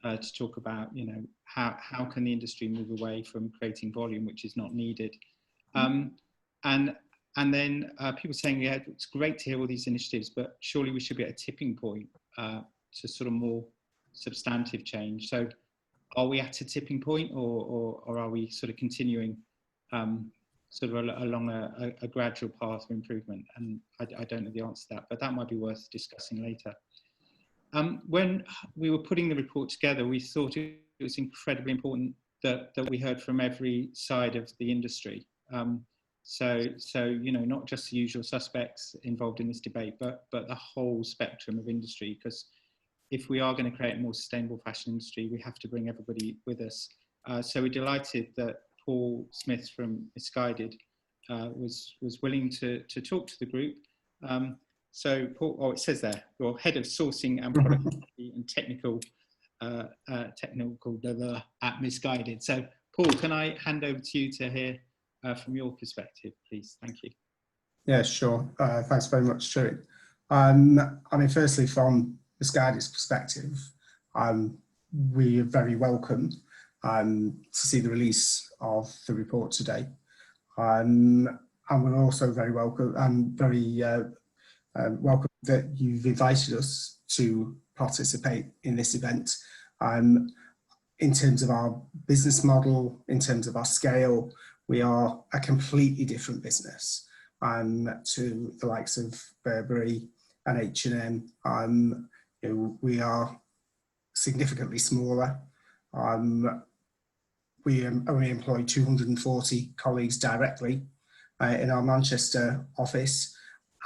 to talk about. You know, how can the industry move away from creating volume which is not needed, and then people saying, yeah, it's great to hear all these initiatives, but surely we should be at a tipping point to sort of more substantive change. So are we at a tipping point, or are we sort of continuing sort of along a gradual path of improvement? And I don't know the answer to that, but that might be worth discussing later. When we were putting the report together, we thought it was incredibly important that we heard from every side of the industry. So you know, not just the usual suspects involved in this debate, but the whole spectrum of industry, because if we are going to create a more sustainable fashion industry, we have to bring everybody with us. So we're delighted that Paul Smith from Misguided was willing to talk to the group. So Paul, oh, it says there, you're head of sourcing and product and technical at Misguided. So Paul, can I hand over to you to hear from your perspective, please? Thank you. Yeah, sure. Thanks very much, Stuart. I mean, firstly, from Misguided's perspective, we are very welcome to see the release of the report today. And we're also very welcome that you've invited us to participate in this event. In terms of our business model, in terms of our scale, we are a completely different business to the likes of Burberry and H&M. You know, we are significantly smaller. We only employ 240 colleagues directly in our Manchester office,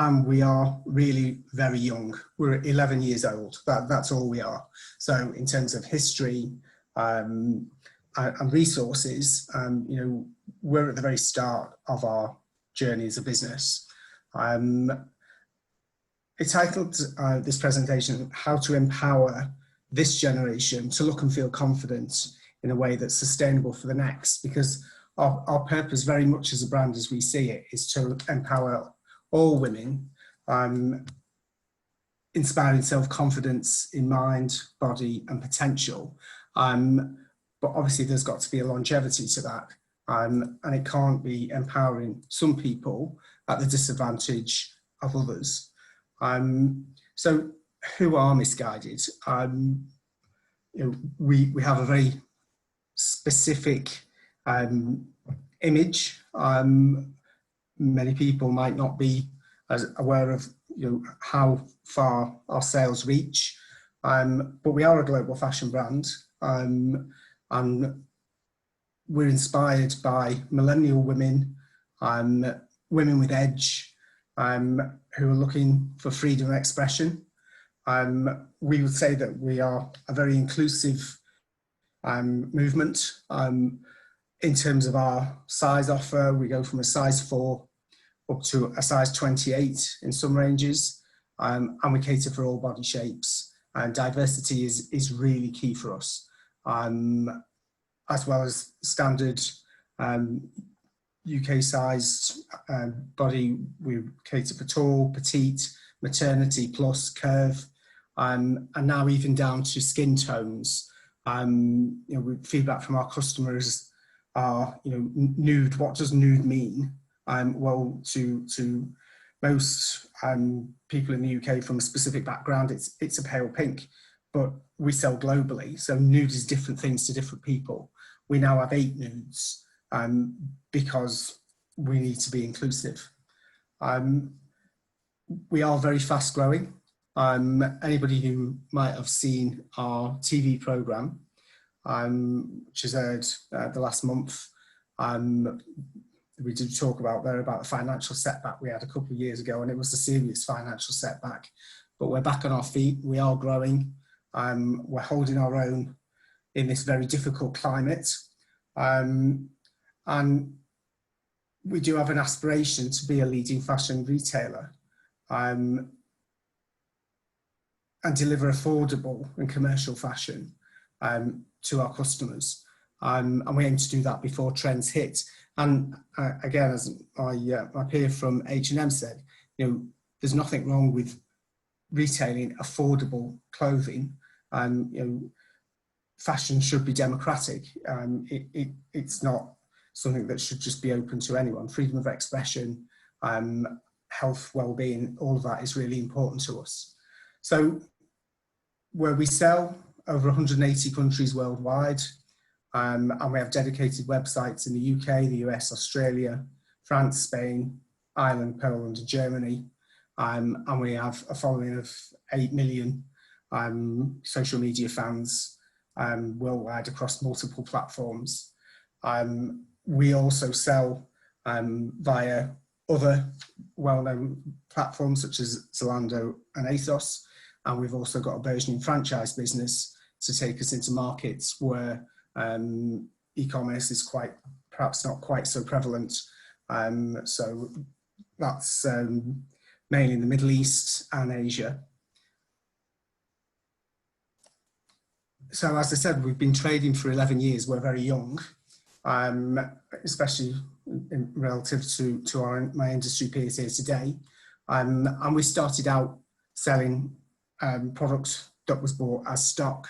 and we are really very young. We're 11 years old. That's all we are. So in terms of history and resources, you know, we're at the very start of our journey as a business. It's titled this presentation, How to Empower This Generation to Look and Feel Confident in a Way That's Sustainable for the Next, because our purpose very much as a brand as we see it is to empower all women, inspiring self-confidence in mind, body and potential. But obviously there's got to be a longevity to that, and it can't be empowering some people at the disadvantage of others. So who are Misguided? You know, we have a very specific image. Many people might not be as aware of, you know, how far our sales reach, but we are a global fashion brand, and we're inspired by millennial women, women with edge, who are looking for freedom of expression. We would say that we are a very inclusive movement. In terms of our size offer, we go from a size 4 up to a size 28 in some ranges, and we cater for all body shapes. And diversity is really key for us, as well as standard UK sized body. We cater for tall, petite, maternity, plus, curve, and now even down to skin tones. You know, feedback from our customers are, you know, nude. What does nude mean? well, to most people in the UK from a specific background, it's a pale pink, but we sell globally. So nude is different things to different people. We now have 8 nudes because we need to be inclusive. We are very fast growing. Anybody who might have seen our TV programme, which has aired the last month, we did talk about the financial setback we had a couple of years ago, and it was a serious financial setback. But we're back on our feet, we are growing, we're holding our own in this very difficult climate. And we do have an aspiration to be a leading fashion retailer and deliver affordable and commercial fashion to our customers. And we aim to do that before trends hit. And again, as my peer from H&M said, there's nothing wrong with retailing affordable clothing. Fashion should be democratic. It's not something that should just be open to anyone. Freedom of expression, health, well-being, all of that is really important to us. So where we sell over 180 countries worldwide, and we have dedicated websites in the UK, the US, Australia, France, Spain, Ireland, Poland, and Germany. And we have a following of 8 million social media fans worldwide across multiple platforms. We also sell via other well-known platforms such as Zalando and ASOS, and we've also got a burgeoning franchise business to take us into markets where e-commerce is perhaps not quite so prevalent. So that's mainly in the Middle East and Asia. So as I said, we've been trading for 11 years. We're very young, especially relative to my industry peers here today. And we started out selling product that was bought as stock.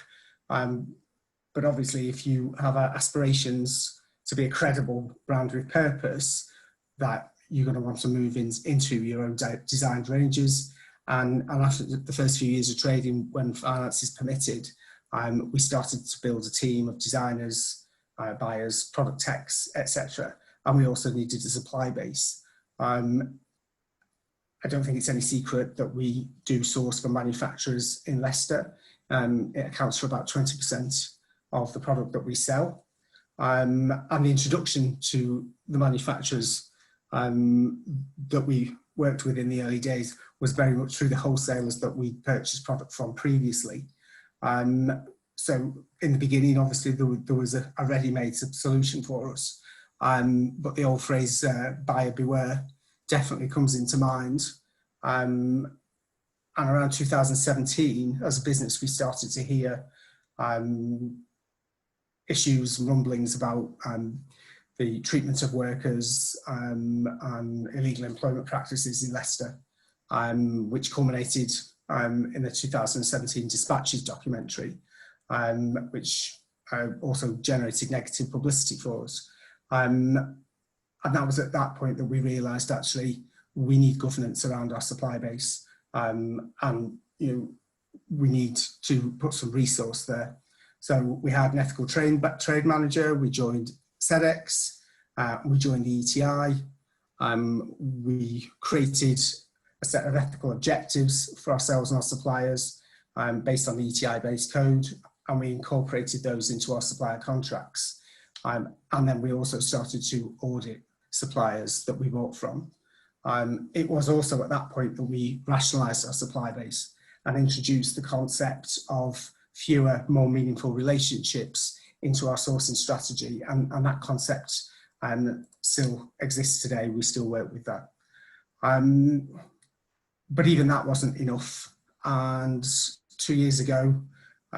But obviously, if you have aspirations to be a credible brand with purpose, that you're going to want to move into your own designed ranges. And after the first few years of trading, when finances permitted, we started to build a team of designers, buyers, product techs, etc. And we also needed a supply base. I don't think it's any secret that we do source from manufacturers in Leicester. It accounts for about 20% of the product that we sell. And the introduction to the manufacturers that we worked with in the early days was very much through the wholesalers that we purchased product from previously. So in the beginning, obviously, there was a ready-made solution for us. But the old phrase, buyer beware, definitely comes into mind. And around 2017, as a business, we started to hear issues and rumblings about the treatment of workers and illegal employment practices in Leicester, which culminated in the 2017 Dispatches documentary, which also generated negative publicity for us. And that was at that point that we realised actually we need governance around our supply base, and we need to put some resource there. So we had an ethical trade manager, we joined SEDEX, we joined the ETI, we created a set of ethical objectives for ourselves and our suppliers based on the ETI-based code, and we incorporated those into our supplier contracts. And then we also started to audit suppliers that we bought from. It was also at that point that we rationalised our supply base and introduced the concept of fewer, more meaningful relationships into our sourcing strategy. And that concept still exists today. We still work with that. But even that wasn't enough. And 2 years ago,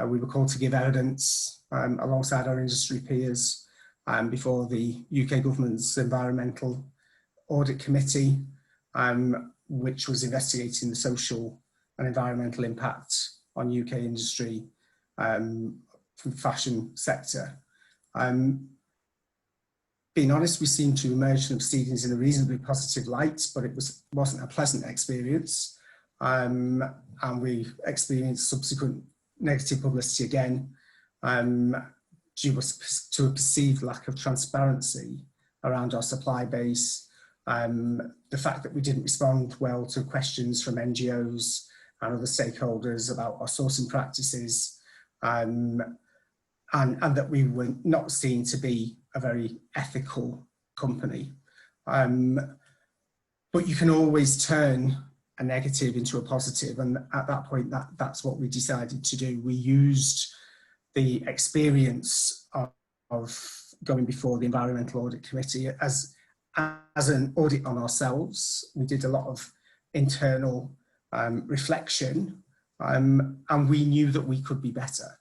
we were called to give evidence alongside our industry peers before the UK government's Environmental Audit Committee, which was investigating the social and environmental impact on UK industry from the fashion sector. being honest, we seemed to emerge from proceedings in a reasonably positive light, but it wasn't a pleasant experience. And we experienced subsequent negative publicity again, due to a perceived lack of transparency around our supply base, the fact that we didn't respond well to questions from NGOs and other stakeholders about our sourcing practices, and that we were not seen to be a very ethical company. But you can always turn a negative into a positive, and at that point, that's what we decided to do. We used the experience of going before the Environmental Audit Committee as an audit on ourselves. We did a lot of internal reflection, and we knew that we could be better.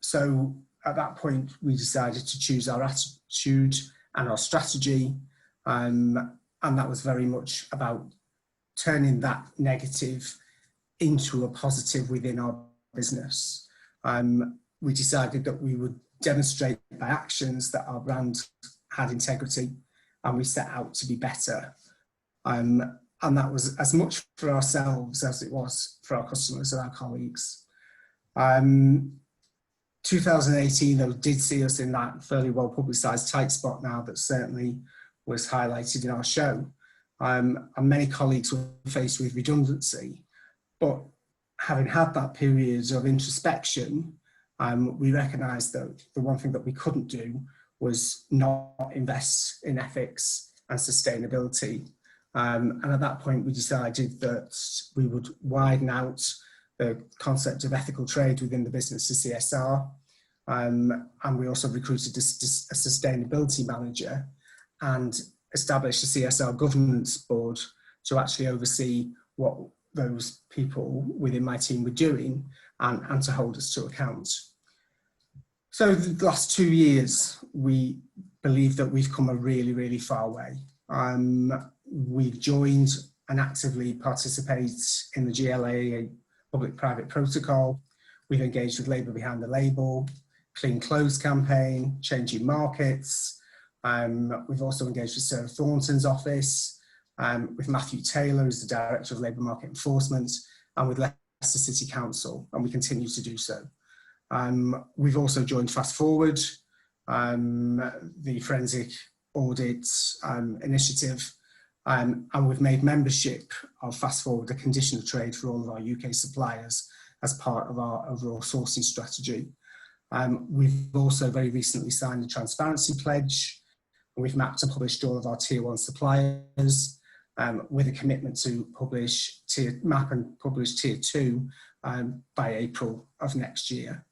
So at that point, we decided to choose our attitude and our strategy, and that was very much about turning that negative into a positive within our business. We decided that we would demonstrate by actions that our brand had integrity, and we set out to be better. And that was as much for ourselves as it was for our customers and our colleagues. 2018, though, did see us in that fairly well publicised tight spot now that certainly was highlighted in our show. And many colleagues were faced with redundancy. But having had that period of introspection, we recognised that the one thing that we couldn't do was not invest in ethics and sustainability. And at that point, we decided that we would widen out the concept of ethical trade within the business to CSR. And we also recruited a sustainability manager and established a CSR governance board to actually oversee what those people within my team were doing and to hold us to account. So the last 2 years, we believe that we've come a really, really far way. We've joined and actively participate in the GLA public-private protocol. We've engaged with Labour Behind the Label, Clean Clothes campaign, Changing Markets. We've also engaged with Sarah Thornton's office, with Matthew Taylor, who's the Director of Labour Market Enforcement, and with Leicester City Council, and we continue to do so. We've also joined Fast Forward, the Forensic Audit Initiative, and we've made membership of Fast Forward a condition of trade for all of our UK suppliers as part of our overall sourcing strategy. We've also very recently signed a transparency pledge. We've mapped and published all of our tier 1 suppliers with a commitment to map and publish tier 2 by April of next year.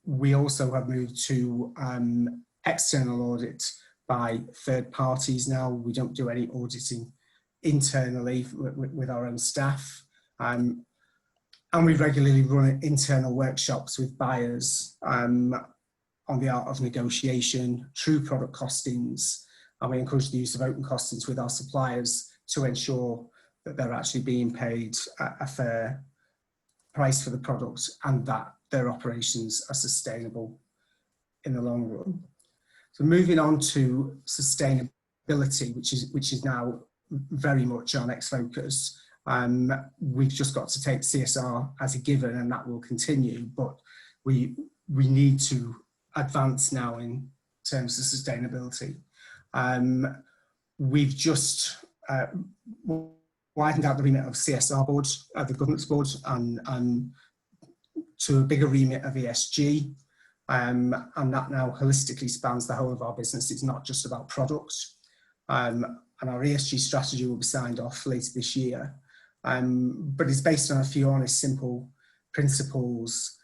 We also have moved to external audit by third parties now. We don't do any auditing internally with our own staff. And we regularly run internal workshops with buyers on the art of negotiation, true product costings, and we encourage the use of open costings with our suppliers to ensure that they're actually being paid a fair price for the product and that their operations are sustainable in the long run. So moving on to sustainability, which is now very much our next focus. We've just got to take CSR as a given, and that will continue, but we need to advance now in terms of sustainability. We've just widened out the remit of CSR board, the governance board, and to a bigger remit of ESG, and that now holistically spans the whole of our business. It's not just about products, and our ESG strategy will be signed off later this year, but it's based on a few honest, simple principles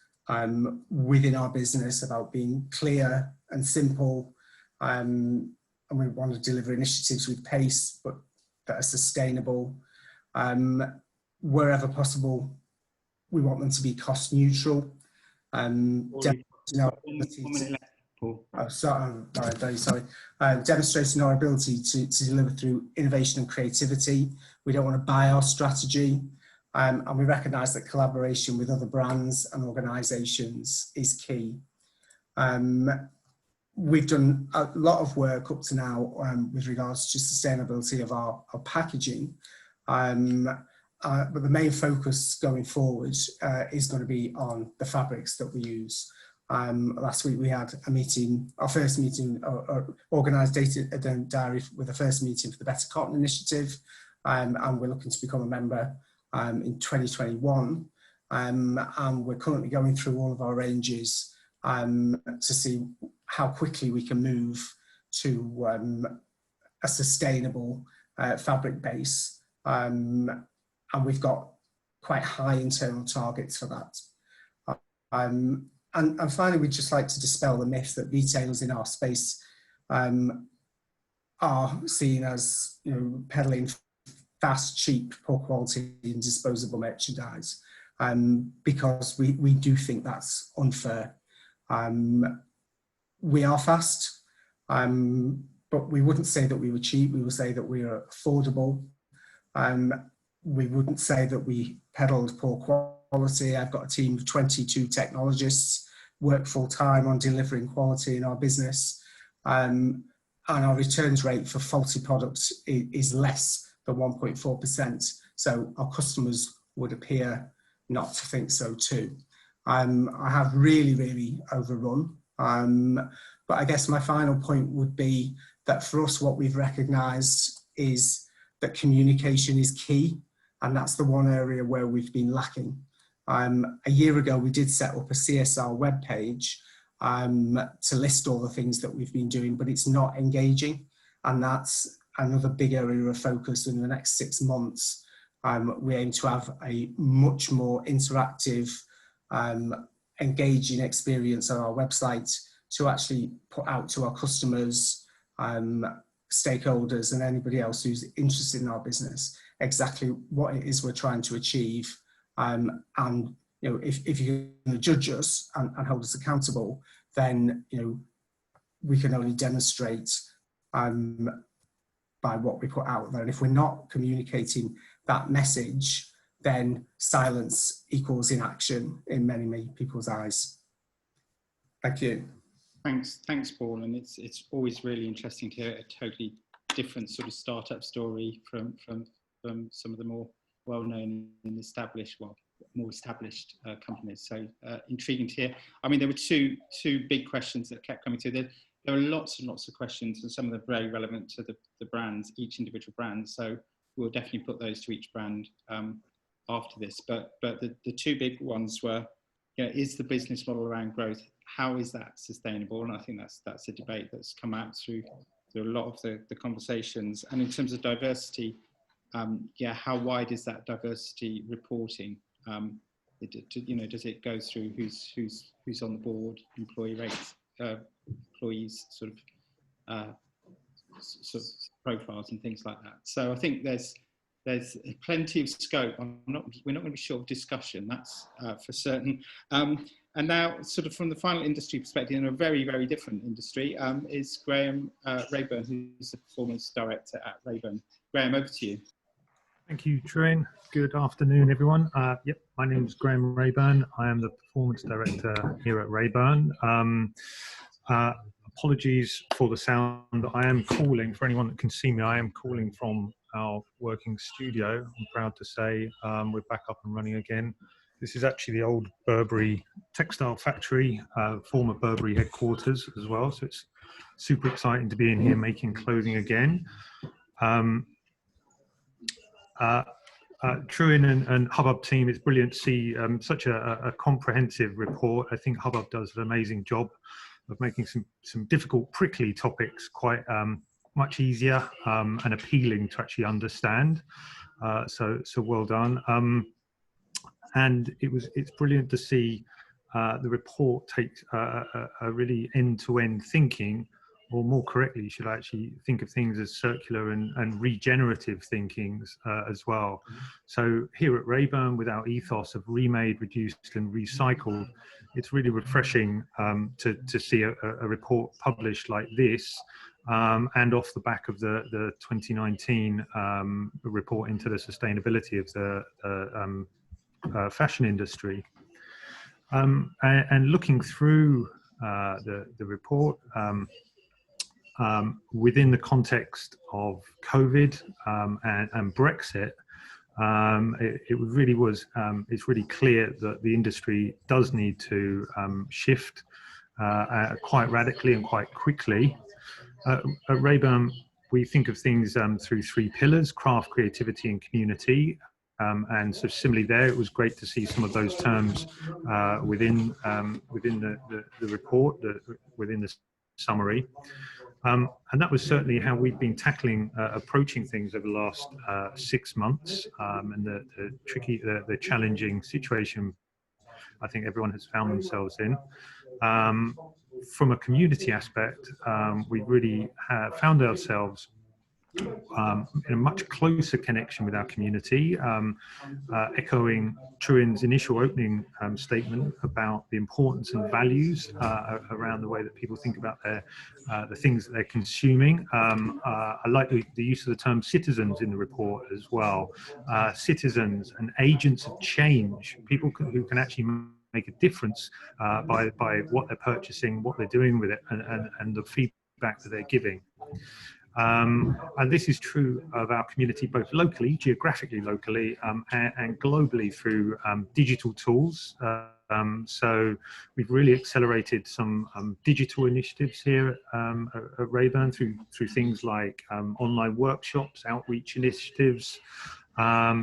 within our business about being clear and simple, and we want to deliver initiatives with pace, but that are sustainable. Wherever possible, we want them to be cost neutral. Demonstrating our ability to deliver through innovation and creativity. We don't want to buy our strategy, and we recognise that collaboration with other brands and organisations is key. we've done a lot of work up to now with regards to sustainability of our packaging. But the main focus going forward is going to be on the fabrics that we use. Last week we had a meeting, our first meeting, organised data diary with the first meeting for the Better Cotton Initiative, and we're looking to become a member in 2021. And we're currently going through all of our ranges to see how quickly we can move to a sustainable fabric base. And we've got quite high internal targets for that. And finally, we'd just like to dispel the myth that retailers in our space are seen as, you know, peddling fast, cheap, poor quality and disposable merchandise, because we do think that's unfair. We are fast, but we wouldn't say that we were cheap. We would say that we are affordable. We wouldn't say that we peddled poor quality. I've got a team of 22 technologists, work full time on delivering quality in our business. And our returns rate for faulty products is less than 1.4%. So our customers would appear not to think so too. I have really overrun. But I guess my final point would be that for us, what we've recognised is that communication is key. And that's the one area where we've been lacking. A year ago, we did set up a CSR webpage to list all the things that we've been doing, but it's not engaging. And that's another big area of focus in the next 6 months. We aim to have a much more interactive, engaging experience on our website to actually put out to our customers, stakeholders and anybody else who's interested in our business exactly what it is we're trying to achieve. And you know, if you're going to judge us and hold us accountable, then you know we can only demonstrate by what we put out there. And if we're not communicating that message, then silence equals inaction in many people's eyes. Thank you. Thanks, Paul. And it's always really interesting to hear a totally different sort of startup story from some of the more well-known and established, well, more established companies. So intriguing to hear. I mean, there were two big questions that kept coming through. There were lots and lots of questions, and some of them very relevant to the brands, each individual brand. So we'll definitely put those to each brand after this. But the two big ones were, you know, is the business model around growth, how is that sustainable? And I think that's a debate that's come out through a lot of the conversations. And in terms of diversity, yeah, how wide is that diversity reporting? You know, does it go through who's on the board, employee rates, employees sort of profiles and things like that? So I think there's plenty of scope. We're not going to be short of discussion, that's for certain. And now, sort of from the final industry perspective, in a very different industry, is Graham Raeburn, who's the performance director at Raeburn. Graham, over to you. Thank you, Trine. Good afternoon, everyone. Yep, my name is Graham Raeburn. I am the performance director here at Raeburn. Apologies for the sound. I am calling, for anyone that can see me, I am calling from our working studio. I'm proud to say we're back up and running again. This is actually the old Burberry textile factory, former Burberry headquarters as well. So it's super exciting to be in here making clothing again. Trine and Hubbub team, it's brilliant to see such a comprehensive report. I think Hubbub does an amazing job of making some difficult, prickly topics quite much easier and appealing to actually understand. So well done. And it's brilliant to see the report take a really end-to-end thinking, or more correctly, you should actually think of things as circular and regenerative thinkings as well. So here at Raeburn, with our ethos of remade, reduced and recycled, it's really refreshing to see a report published like this, and off the back of the 2019 report into the sustainability of the fashion industry. And looking through the report. Within the context of COVID and Brexit, it really was, it's really clear that the industry does need to shift quite radically and quite quickly. At Raeburn, we think of things through three pillars: craft, creativity, and community. And so similarly there, it was great to see some of those terms within the report, within the summary. And that was certainly how we've been tackling, approaching things over the last 6 months, and the challenging situation I think everyone has found themselves in. From a community aspect, we really have found ourselves in a much closer connection with our community, echoing Truen's initial opening statement about the importance and values around the way that people think about the things that they're consuming. I like the use of the term citizens in the report as well. Citizens and agents of change, people who can actually make a difference by what they're purchasing, what they're doing with it, and the feedback that they're giving. And this is true of our community, both locally, geographically locally, and globally through digital tools. So we've really accelerated some digital initiatives here at Raeburn through things like online workshops, outreach initiatives,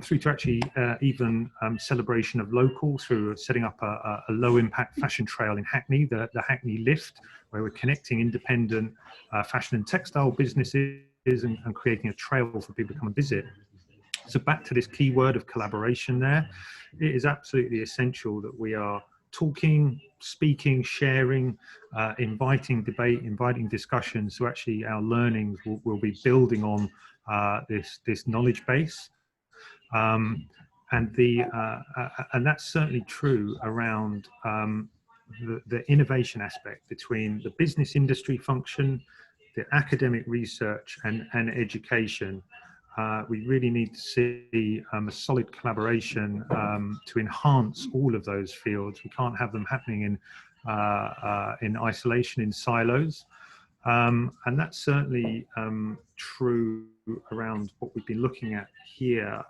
through to actually even celebration of local, through setting up a low impact fashion trail in Hackney, the Hackney Lift, where we're connecting independent fashion and textile businesses and creating a trail for people to come and visit. So back to this key word of collaboration there, it is absolutely essential that we are talking, speaking, sharing, inviting debate, inviting discussion, so actually our learnings will be building on this knowledge base. And that's certainly true around the innovation aspect between the business industry function, the academic research, and education. We really need to see a solid collaboration to enhance all of those fields. We can't have them happening in isolation, in silos. And that's certainly true around what we've been looking at here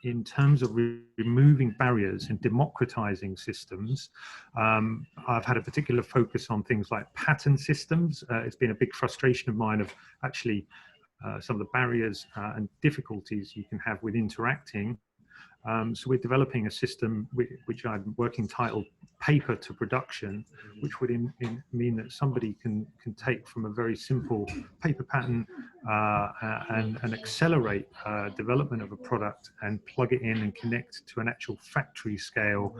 in terms of removing barriers and democratizing systems. I've had a particular focus on things like patent systems. It's been a big frustration of mine of actually some of the barriers and difficulties you can have with interacting. So we're developing a system which I'm working titled Paper to Production, which would mean that somebody can take from a very simple paper pattern and accelerate development of a product and plug it in and connect to an actual factory scale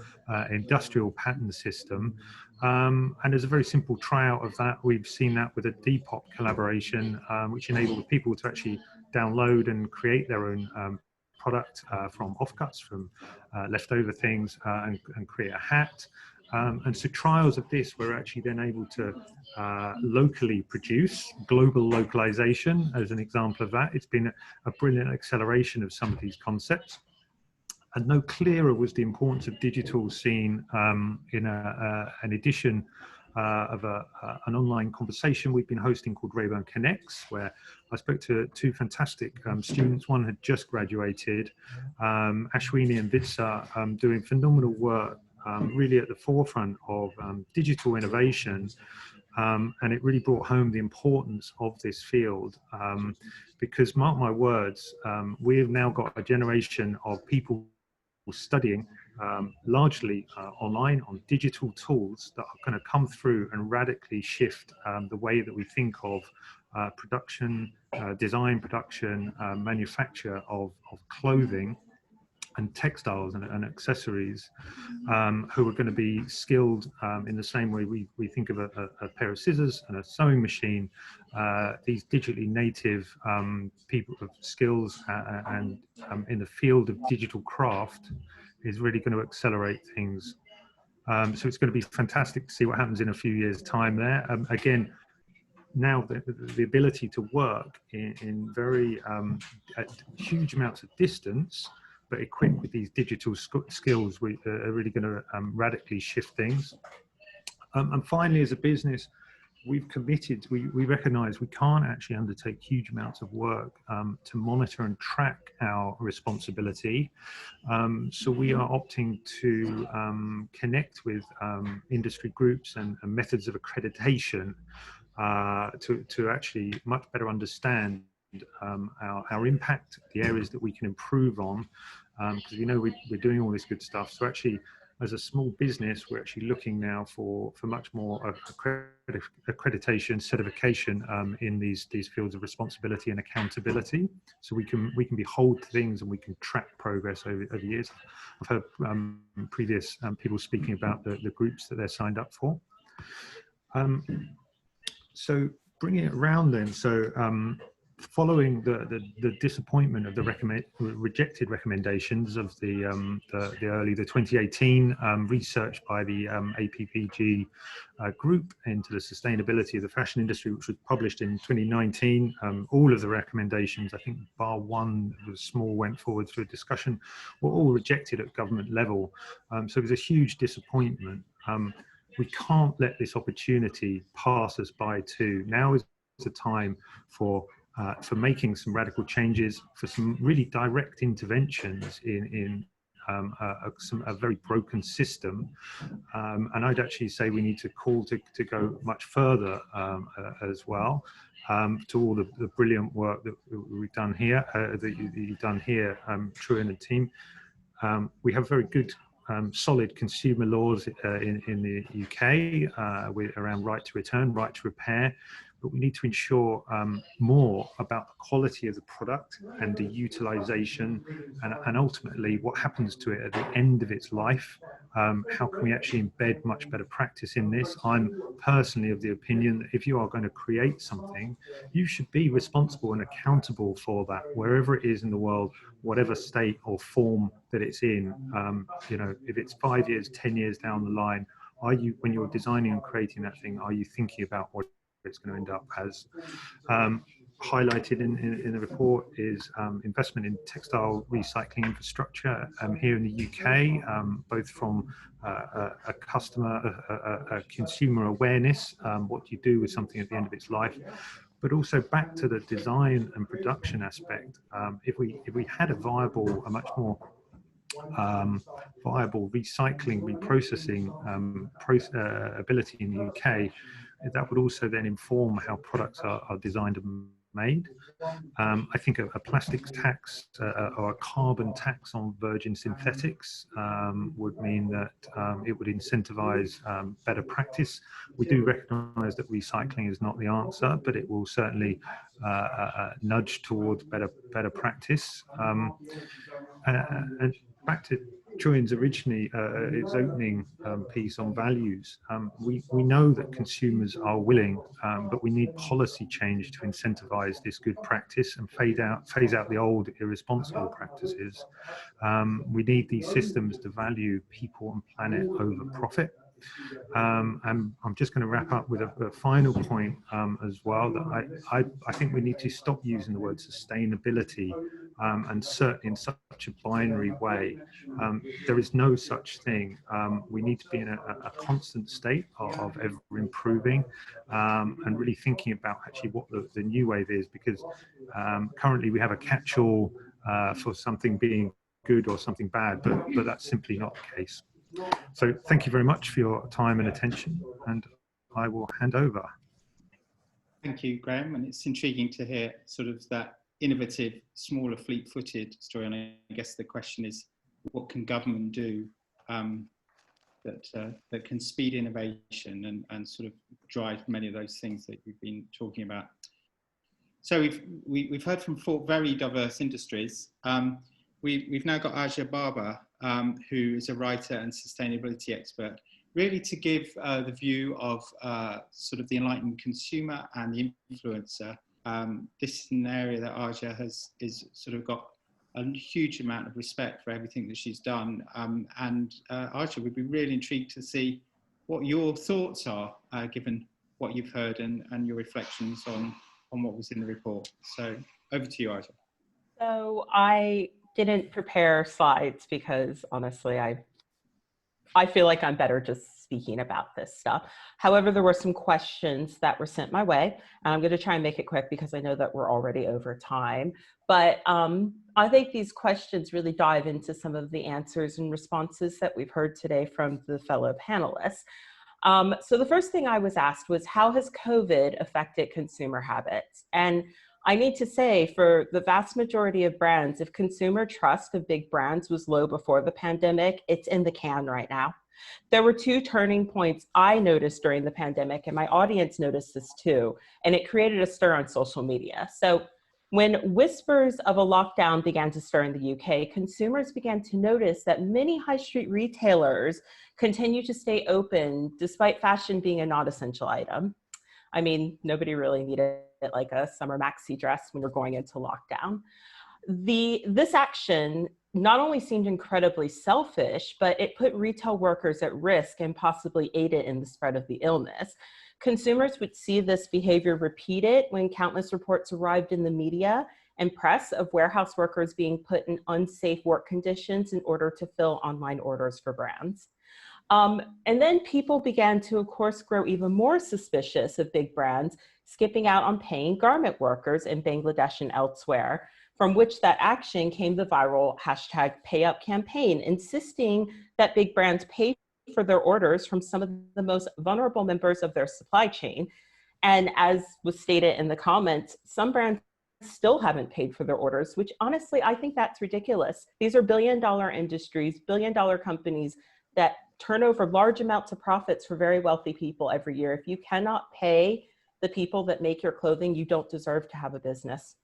industrial pattern system. And as a very simple tryout of that, we've seen that with a Depop collaboration, which enabled people to actually download and create their own product from offcuts, from leftover things, and create a hat. And so trials of this were actually then able to locally produce, global localization as an example of that. It's been a brilliant acceleration of some of these concepts. And no clearer was the importance of digital seen in an edition of an online conversation we've been hosting called Raeburn Connects, where I spoke to two fantastic students. One had just graduated, Ashwini and Vitsa, doing phenomenal work, really at the forefront of digital innovation. And it really brought home the importance of this field, because mark my words, we've now got a generation of people studying largely online on digital tools that are going to come through and radically shift the way that we think of production, design, production, manufacture of clothing and textiles and accessories, who are going to be skilled in the same way we think of a pair of scissors and a sewing machine. These digitally native people of skills and in the field of digital craft is really going to accelerate things. So it's going to be fantastic to see what happens in a few years' time there. Again, now the ability to work in very at huge amounts of distance, but equipped with these digital skills, are really going to radically shift things. And finally, as a business, we've committed, we recognise we can't actually undertake huge amounts of work to monitor and track our responsibility. So we are opting to connect with industry groups and methods of accreditation to actually much better understand our impact, the areas that we can improve on, because we're doing all this good stuff. So actually, as a small business, we're actually looking now for much more accreditation, certification in these fields of responsibility and accountability. So we can behold things and we can track progress over years. I've heard previous people speaking about the groups that they're signed up for. So bringing it around then, so following the disappointment of the rejected recommendations of the 2018 research by the APPG group into the sustainability of the fashion industry, which was published in 2019, all of the recommendations, I think bar one was small, went forward for a discussion, were all rejected at government level. So it was a huge disappointment. We can't let this opportunity pass us by too. Now is the time for making some radical changes, for some really direct interventions in a very broken system. And I'd actually say we need to call to go much further as well, to all the brilliant work that we've done here, that you've done here, Truan and team. We have very good solid consumer laws in the UK around right to return, right to repair, but we need to ensure more about the quality of the product and the utilisation and ultimately what happens to it at the end of its life. How can we actually embed much better practice in this? I'm personally of the opinion that if you are going to create something, you should be responsible and accountable for that, wherever it is in the world, whatever state or form that it's in. If it's 5 years, 10 years down the line, when you're designing and creating that thing, are you thinking about what it's going to end up as? Highlighted in the report is investment in textile recycling infrastructure here in the UK, both from a consumer awareness, what do you do with something at the end of its life, but also back to the design and production aspect. If we had a much more viable recycling, reprocessing ability in the UK, that would also then inform how products are designed and made. I think a plastics tax or a carbon tax on virgin synthetics would mean that it would incentivize better practice. We do recognize that recycling is not the answer, but it will certainly nudge towards better practice. And back to Truan's its opening piece on values. We know that consumers are willing, but we need policy change to incentivize this good practice and phase out the old irresponsible practices. We need these systems to value people and planet over profit. And I'm just going to wrap up with a final point as well, that I think we need to stop using the word sustainability, and certainly in such a binary way. There is no such thing. We need to be in a constant state of ever improving, and really thinking about actually what the new wave is, because currently we have a catch-all for something being good or something bad, but that's simply not the case. So thank you very much for your time and attention, and I will hand over. Thank you, Graham, and it's intriguing to hear sort of that innovative, smaller, fleet-footed story, and I guess the question is, what can government do that can speed innovation and sort of drive many of those things that you've been talking about? So we've heard from 4 very diverse industries. We've now got Aja Barber, who is a writer and sustainability expert, really to give the view of sort of the enlightened consumer and the influencer. This is an area that Aja is sort of got a huge amount of respect for everything that she's done. And Aja, we'd be really intrigued to see what your thoughts are, given what you've heard and your reflections on what was in the report. So over to you, Aja. So I didn't prepare slides because honestly, I I feel like I'm better just speaking about this stuff. However, there were some questions that were sent my way, and I'm going to try and make it quick because I know that we're already over time. But I think these questions really dive into some of the answers and responses that we've heard today from the fellow panelists. So the first thing I was asked was, how has COVID affected consumer habits? And I need to say, for the vast majority of brands, if consumer trust of big brands was low before the pandemic, it's in the can right now. There were two turning points I noticed during the pandemic, and my audience noticed this too, and it created a stir on social media. So when whispers of a lockdown began to stir in the UK, consumers began to notice that many high street retailers continue to stay open despite fashion being a non-essential item. I mean, nobody really needed it like a summer maxi dress when we're going into lockdown. This action not only seemed incredibly selfish, but it put retail workers at risk and possibly aided in the spread of the illness. Consumers would see this behavior repeated when countless reports arrived in the media and press of warehouse workers being put in unsafe work conditions in order to fill online orders for brands. And then people began to, of course, grow even more suspicious of big brands skipping out on paying garment workers in Bangladesh and elsewhere, from which that action came the viral #PayUp campaign, insisting that big brands pay for their orders from some of the most vulnerable members of their supply chain. And as was stated in the comments, some brands still haven't paid for their orders, which honestly, I think that's ridiculous. These are billion-dollar industries, billion-dollar companies that turn over large amounts of profits for very wealthy people every year. If you cannot pay the people that make your clothing, you don't deserve to have a business.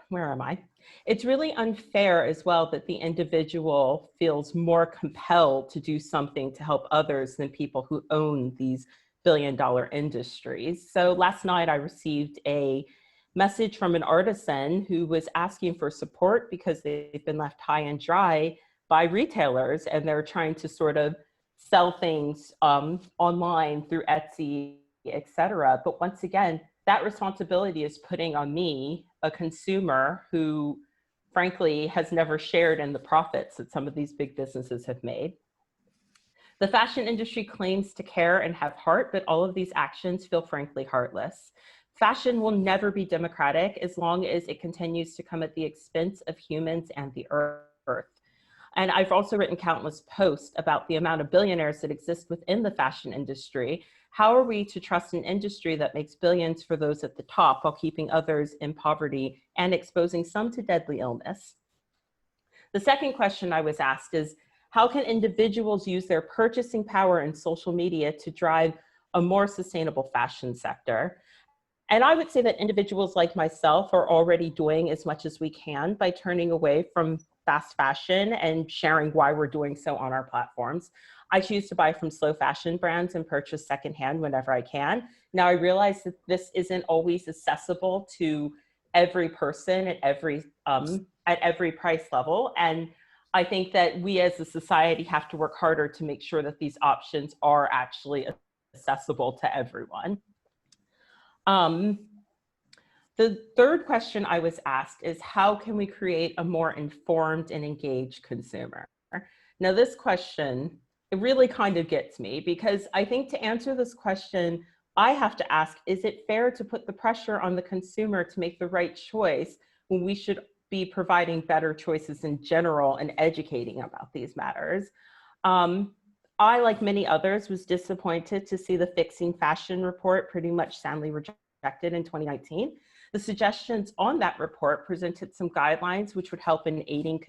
Where am I? It's really unfair as well that the individual feels more compelled to do something to help others than people who own these billion-dollar industries. So last night I received a message from an artisan who was asking for support because they've been left high and dry by retailers, and they're trying to sort of sell things online through Etsy, etc. But once again, that responsibility is putting on me, a consumer who frankly has never shared in the profits that some of these big businesses have made. The fashion industry claims to care and have heart, but all of these actions feel frankly heartless. Fashion will never be democratic as long as it continues to come at the expense of humans and the earth. And I've also written countless posts about the amount of billionaires that exist within the fashion industry. How are we to trust an industry that makes billions for those at the top while keeping others in poverty and exposing some to deadly illness? The second question I was asked is, how can individuals use their purchasing power in social media to drive a more sustainable fashion sector? And I would say that individuals like myself are already doing as much as we can by turning away from fast fashion and sharing why we're doing so on our platforms. I choose to buy from slow fashion brands and purchase secondhand whenever I can. Now I realize that this isn't always accessible to every person at every price level. And I think that we as a society have to work harder to make sure that these options are actually accessible to everyone. The third question I was asked is, how can we create a more informed and engaged consumer? Now this question, it really kind of gets me, because I think to answer this question, I have to ask, is it fair to put the pressure on the consumer to make the right choice when we should be providing better choices in general and educating about these matters? I, like many others, was disappointed to see the Fixing Fashion report pretty much soundly rejected in 2019. The suggestions on that report presented some guidelines which would help in aiding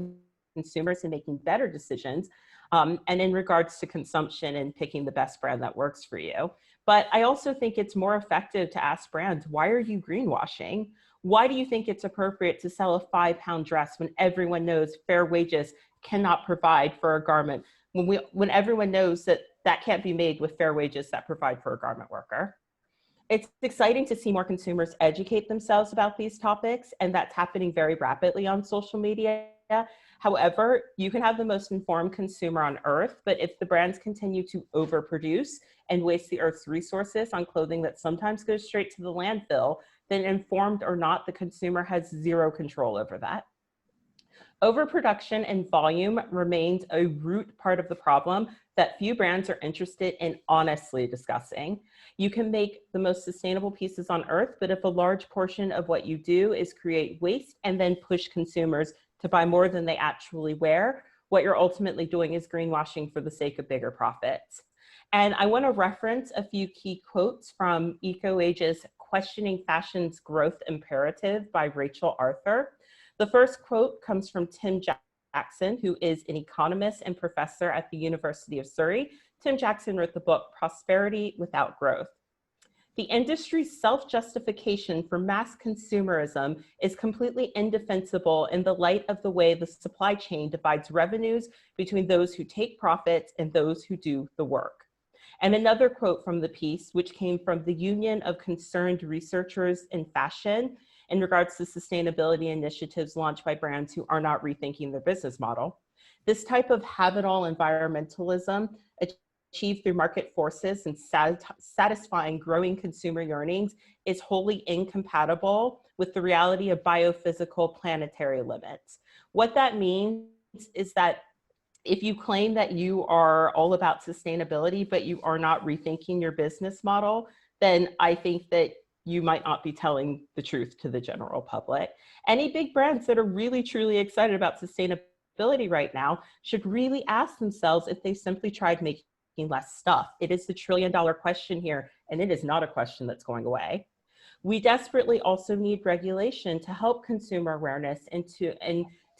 consumers in making better decisions, and in regards to consumption and picking the best brand that works for you. But I also think it's more effective to ask brands, why are you greenwashing? Why do you think it's appropriate to sell a £5 dress when everyone knows fair wages cannot provide for a garment, when everyone knows that that can't be made with fair wages that provide for a garment worker? It's exciting to see more consumers educate themselves about these topics, and that's happening very rapidly on social media. However, you can have the most informed consumer on earth, but if the brands continue to overproduce and waste the earth's resources on clothing that sometimes goes straight to the landfill, then informed or not, the consumer has zero control over that. Overproduction and volume remains a root part of the problem that few brands are interested in honestly discussing. You can make the most sustainable pieces on earth, but if a large portion of what you do is create waste and then push consumers to buy more than they actually wear, what you're ultimately doing is greenwashing for the sake of bigger profits. And I want to reference a few key quotes from EcoAge's Questioning Fashion's Growth Imperative by Rachel Arthur. The first quote comes from Tim Jackson, who is an economist and professor at the University of Surrey. Tim Jackson wrote the book Prosperity Without Growth. The industry's self-justification for mass consumerism is completely indefensible in the light of the way the supply chain divides revenues between those who take profits and those who do the work. And another quote from the piece, which came from the Union of Concerned Researchers in Fashion in regards to sustainability initiatives launched by brands who are not rethinking their business model. This type of have-it-all environmentalism achieved through market forces and satisfying growing consumer yearnings is wholly incompatible with the reality of biophysical planetary limits. What that means is that if you claim that you are all about sustainability, but you are not rethinking your business model, then I think that you might not be telling the truth to the general public. Any big brands that are really, truly excited about sustainability right now should really ask themselves if they simply tried making less stuff. It is the trillion-dollar question here, and it is not a question that's going away. We desperately also need regulation to help consumer awareness and to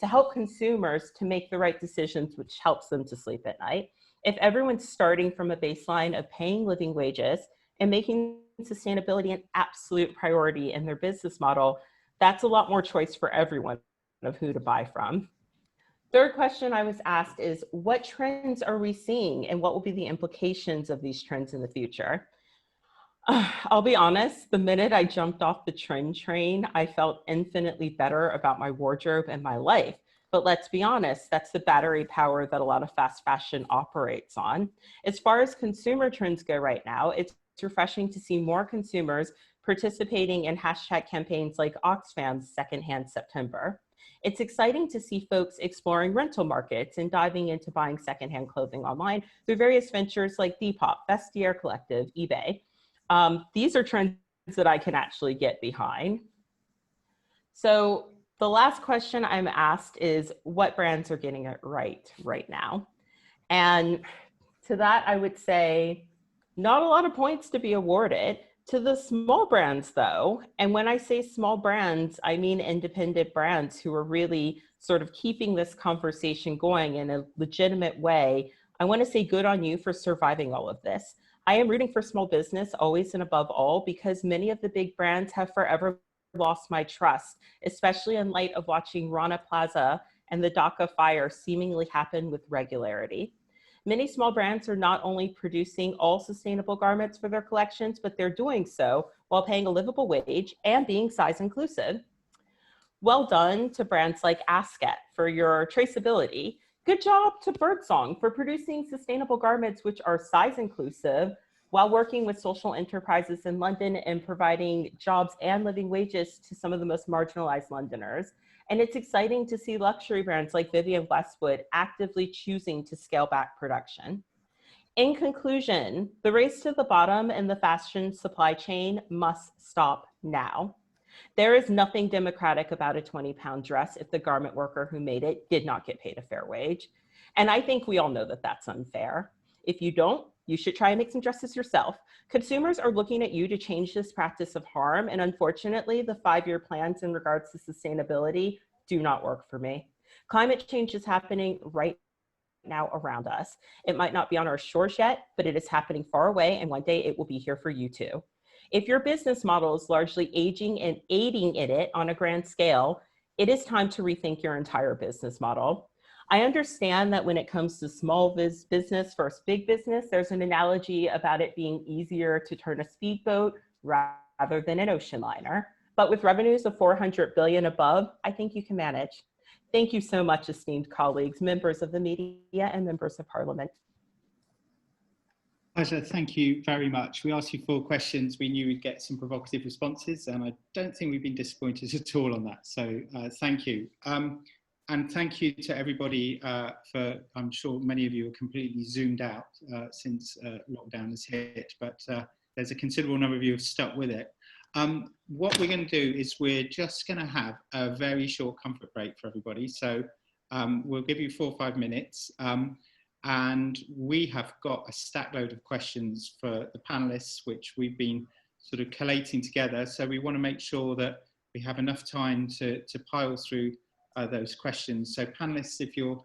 help consumers to make the right decisions, which helps them to sleep at night. If everyone's starting from a baseline of paying living wages and making sustainability an absolute priority in their business model, that's a lot more choice for everyone of who to buy from. Third question I was asked is, what trends are we seeing and what will be the implications of these trends in the future? I'll be honest, the minute I jumped off the trend train, I felt infinitely better about my wardrobe and my life. But let's be honest, that's the battery power that a lot of fast fashion operates on. As far as consumer trends go right now, it's refreshing to see more consumers participating in hashtag campaigns like Oxfam's Secondhand September. It's exciting to see folks exploring rental markets and diving into buying secondhand clothing online through various ventures like Depop, Vestiaire Collective, eBay. These are trends that I can actually get behind. So the last question I'm asked is, what brands are getting it right now? And to that, I would say not a lot of points to be awarded. To the small brands though, and when I say small brands, I mean independent brands who are really sort of keeping this conversation going in a legitimate way, I want to say good on you for surviving all of this. I am rooting for small business always and above all, because many of the big brands have forever lost my trust, especially in light of watching Rana Plaza and the Dhaka fire seemingly happen with regularity. Many small brands are not only producing all sustainable garments for their collections, but they're doing so while paying a livable wage and being size inclusive. Well done to brands like Asket for your traceability. Good job to Birdsong for producing sustainable garments which are size inclusive while working with social enterprises in London and providing jobs and living wages to some of the most marginalized Londoners. And it's exciting to see luxury brands like Vivienne Westwood actively choosing to scale back production. In conclusion, the race to the bottom in the fashion supply chain must stop now. There is nothing democratic about a 20-pound dress if the garment worker who made it did not get paid a fair wage. And I think we all know that that's unfair. If you don't, you should try and make some dresses yourself. Consumers are looking at you to change this practice of harm, and unfortunately, the 5-year plans in regards to sustainability do not work for me. Climate change is happening right now around us. It might not be on our shores yet, but it is happening far away, and one day it will be here for you too. If your business model is largely aging and aiding in it on a grand scale, it is time to rethink your entire business model. I understand that when it comes to small business versus big business, there's an analogy about it being easier to turn a speedboat rather than an ocean liner. But with revenues of 400 billion above, I think you can manage. Thank you so much, esteemed colleagues, members of the media and members of Parliament. Pleasure, thank you very much. We asked you 4 questions. We knew we'd get some provocative responses, and I don't think we've been disappointed at all on that. So thank you. And thank you to everybody for, I'm sure many of you are completely zoomed out since lockdown has hit, but there's a considerable number of you who have stuck with it. What we're going to do is we're just going to have a very short comfort break for everybody. So we'll give you 4 or 5 minutes. And we have got a stack load of questions for the panelists, which we've been sort of collating together. So we want to make sure that we have enough time to pile through those questions. So panelists, if you're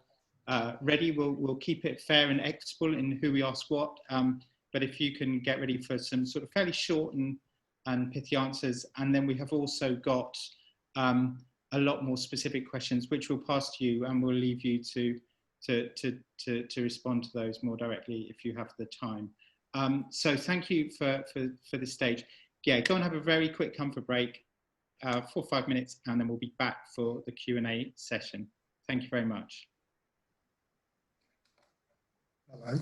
ready, we'll keep it fair and equitable in who we ask what. But if you can get ready for some sort of fairly short and pithy answers. And then we have also got a lot more specific questions, which we'll pass to you, and we'll leave you to respond to those more directly if you have the time. So thank you for this stage. Yeah, go and have a very quick comfort break, 4 or 5 minutes, and then we'll be back for the Q&A session. Thank you very much. Hello.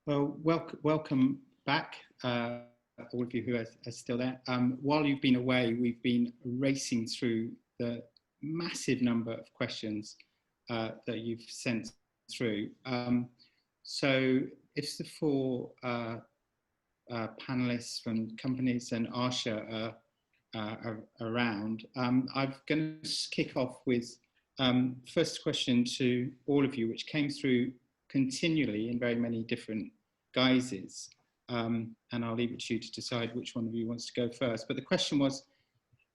Well, welcome back, all of you who are still there. While you've been away, we've been racing through the massive number of questions that you've sent through. So if the 4 panelists from companies and Arsha are around. I'm going to kick off with first question to all of you, which came through continually in very many different guises. And I'll leave it to you to decide which one of you wants to go first. But the question was,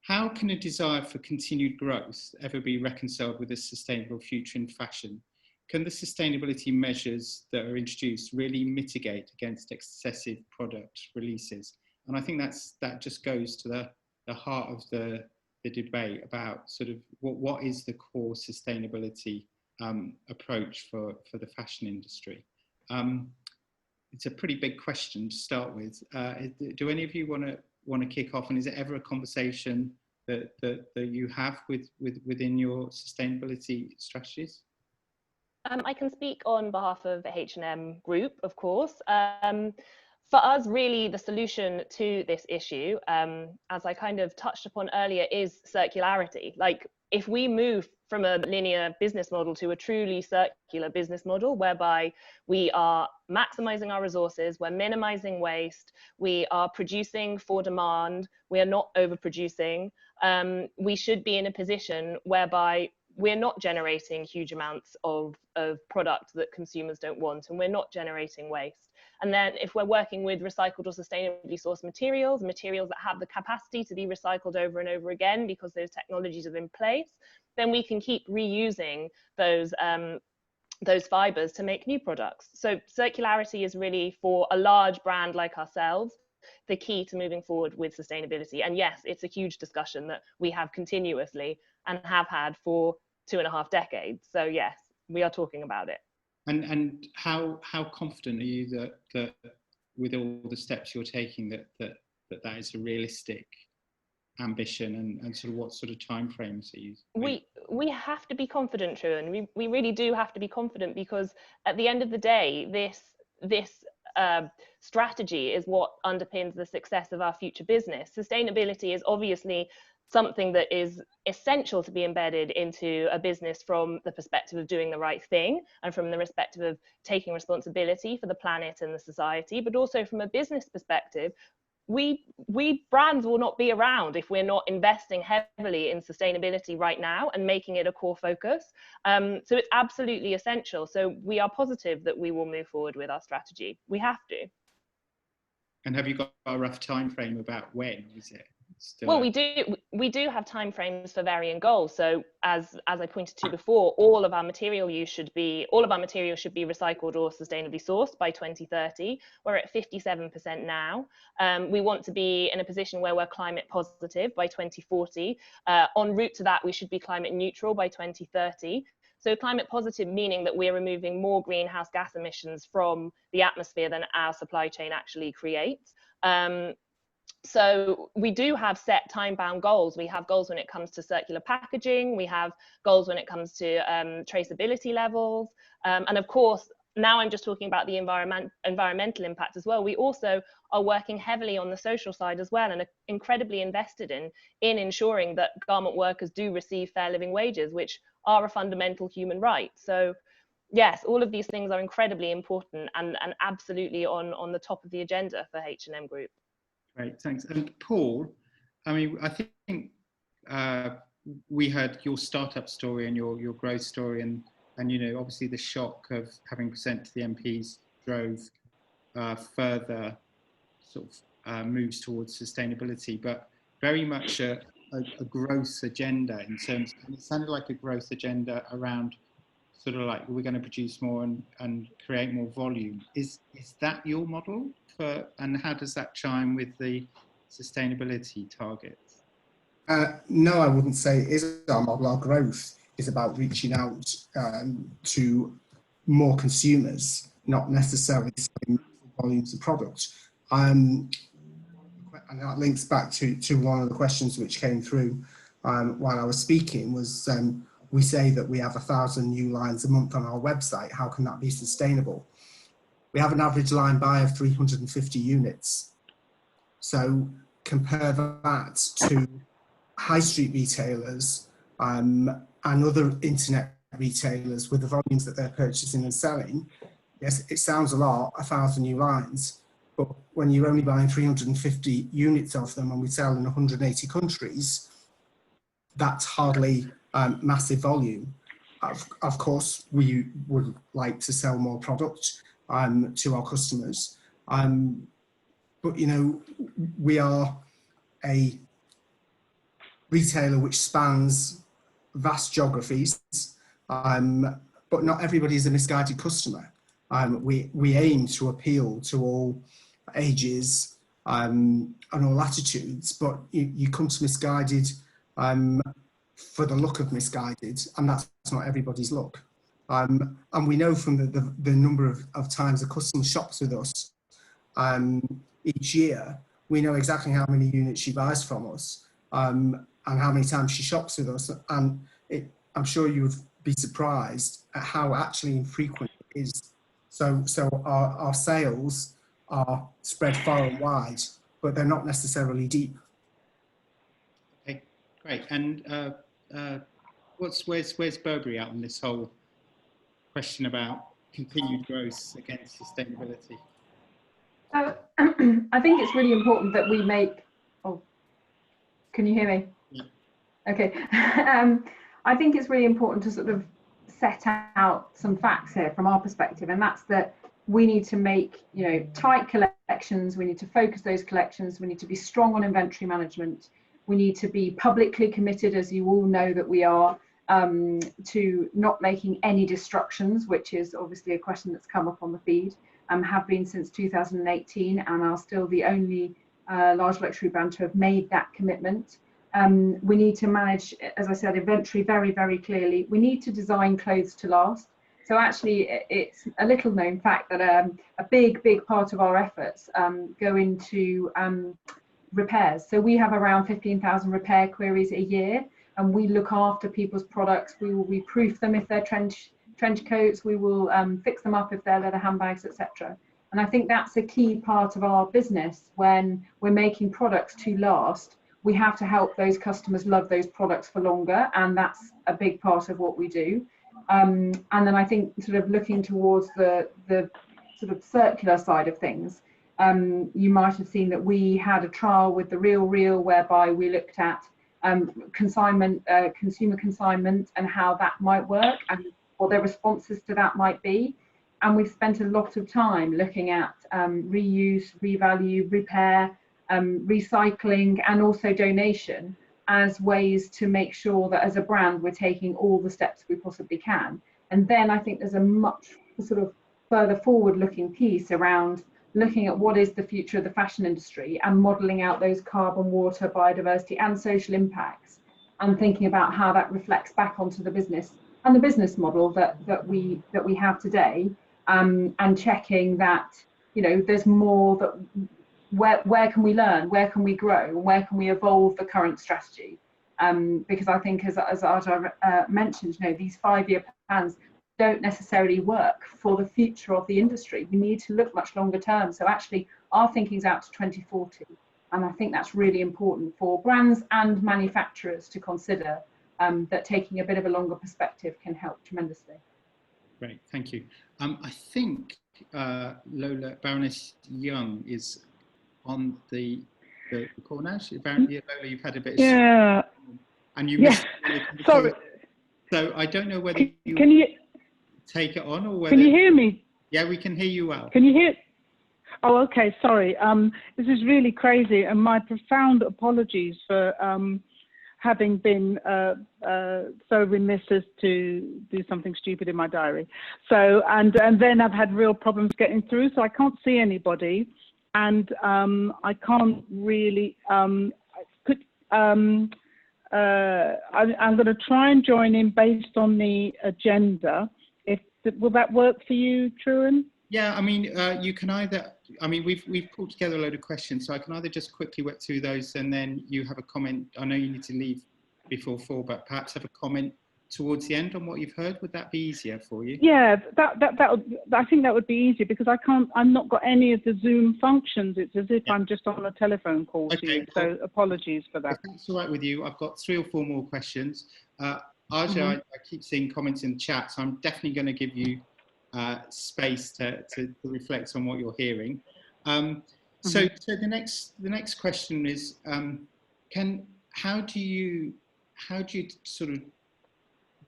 how can a desire for continued growth ever be reconciled with a sustainable future in fashion? Can the sustainability measures that are introduced really mitigate against excessive product releases? And I think that just goes to the heart of the debate about sort of what is the core sustainability approach for the fashion industry. It's a pretty big question to start with. Do any of you want to kick off, and is it ever a conversation that you have within your sustainability strategies? I can speak on behalf of the H&M Group, of course. For us, really, the solution to this issue, as I kind of touched upon earlier, is circularity. Like, if we move from a linear business model to a truly circular business model, whereby we are maximizing our resources, we're minimizing waste, we are producing for demand, we are not overproducing, we should be in a position whereby we're not generating huge amounts of product that consumers don't want, and we're not generating waste. And then if we're working with recycled or sustainably sourced materials that have the capacity to be recycled over and over again because those technologies are in place, then we can keep reusing those fibers to make new products. So circularity is really, for a large brand like ourselves, the key to moving forward with sustainability. And yes, it's a huge discussion that we have continuously and have had for 2.5 decades. So yes, we are talking about it. And how confident are you that with all the steps you're taking that is a realistic ambition, and sort of what sort of timeframes are you? We have to be confident, Truan. We really do have to be confident, because at the end of the day, this strategy is what underpins the success of our future business. Sustainability is obviously something that is essential to be embedded into a business from the perspective of doing the right thing, and from the perspective of taking responsibility for the planet and the society, but also from a business perspective. We brands will not be around if we're not investing heavily in sustainability right now and making it a core focus. So it's absolutely essential. So we are positive that we will move forward with our strategy. We have to. And have you got a rough time frame about when? Is it still? Well, we do have timeframes for varying goals. So as I pointed to before, all of our material should be recycled or sustainably sourced by 2030. We're at 57% now. We want to be in a position where we're climate positive by 2040. En route to that, we should be climate neutral by 2030. So climate positive meaning that we're removing more greenhouse gas emissions from the atmosphere than our supply chain actually creates. So we do have set time-bound goals. We have goals when it comes to circular packaging. We have goals when it comes to traceability levels. And of course, now I'm just talking about the environmental impact as well. We also are working heavily on the social side as well, and are incredibly invested in ensuring that garment workers do receive fair living wages, which are a fundamental human right. So yes, all of these things are incredibly important and absolutely on the top of the agenda for H&M Group. Great, thanks. And Paul, I mean, I think we heard your startup story and your growth story, and you know, obviously the shock of having presented to the MPs drove further sort of moves towards sustainability, but very much a growth agenda in terms, and it sounded like a growth agenda around sort of like we're going to produce more and create more volume. Is that your model for, and how does that chime with the sustainability targets? No, I wouldn't say it is our model. Our growth is about reaching out to more consumers, not necessarily selling volumes of product. And that links back to one of the questions which came through while I was speaking, was we say that we have 1,000 new lines a month on our website. How can that be sustainable? We have an average line buy of 350 units. So compare that to high street retailers and other internet retailers with the volumes that they're purchasing and selling. Yes, it sounds a lot, 1,000 new lines, but when you're only buying 350 units of them and we sell in 180 countries, that's hardly massive volume. Of course, we would like to sell more product to our customers, but you know, we are a retailer which spans vast geographies, but not everybody is a Misguided customer. We aim to appeal to all ages and all attitudes, but you come to Misguided for the look of Misguided, and that's not everybody's look. And we know from the number of times a customer shops with us each year, we know exactly how many units she buys from us and how many times she shops with us. And I'm sure you would be surprised at how actually infrequent it is. So our sales are spread far and wide, but they're not necessarily deep. Okay, great. And where's Burberry out on this whole question about continued growth against sustainability? I think it's really important that we make. Oh, can you hear me? Yeah. Okay. I think it's really important to sort of set out some facts here from our perspective, and that's that we need to make, you know, tight collections. We need to focus those collections. We need to be strong on inventory management. We need to be publicly committed, as you all know that we are, to not making any destructions, which is obviously a question that's come up on the feed, have been since 2018 and are still the only large luxury brand to have made that commitment. We need to manage, as I said, inventory very, very clearly. We need to design clothes to last. So actually, it's a little known fact that a big part of our efforts go into repairs. So we have around 15,000 repair queries a year, and we look after people's products. We will reproof them if they're trench coats. We will fix them up if they're leather handbags, etc. And I think that's a key part of our business. When we're making products to last, we have to help those customers love those products for longer, and that's a big part of what we do. And then I think sort of looking towards the sort of circular side of things, you might have seen that we had a trial with the Real whereby we looked at consignment, consumer consignment, and how that might work and what their responses to that might be. And we've spent a lot of time looking at reuse, revalue, repair, recycling, and also donation as ways to make sure that as a brand we're taking all the steps we possibly can. And then I think there's a much sort of further forward looking piece around looking at what is the future of the fashion industry and modelling out those carbon, water, biodiversity and social impacts, and thinking about how that reflects back onto the business and the business model that we have today, and checking that, you know, there's more that where can we learn, where can we grow, and where can we evolve the current strategy, because I think as Aja mentioned, you know, these 5-year plans don't necessarily work for the future of the industry. We need to look much longer term. So actually our thinking's out to 2040, and I think that's really important for brands and manufacturers to consider, that taking a bit of a longer perspective can help tremendously. Great, thank you. I think Lola, Baroness Young is on the call now. Lola, you've had a bit of and you missed sorry. So I don't know whether you can you take it on or whether... Can you hear me? Yeah, we can hear you well. Can you hear? Oh, okay, sorry. This is really crazy, and my profound apologies for having been so remiss as to do something stupid in my diary. So, and then I've had real problems getting through, so I can't see anybody, and I can't really, I'm going to try and join in based on the agenda. Will that work for you, Truan? Yeah, I mean, you can either, I mean, we've pulled together a load of questions, so I can either just quickly work through those and then you have a comment. I know you need to leave before 4, but perhaps have a comment towards the end on what you've heard. Would that be easier for you? Yeah, I think that would be easier, because I'm not got any of the Zoom functions. It's as if I'm just on a telephone call to you, so apologies for that. If that's all right with you, I've got 3 or 4 more questions. Aja, I keep seeing comments in the chat, so I'm definitely going to give you space to reflect on what you're hearing. So the next question is, how do you sort of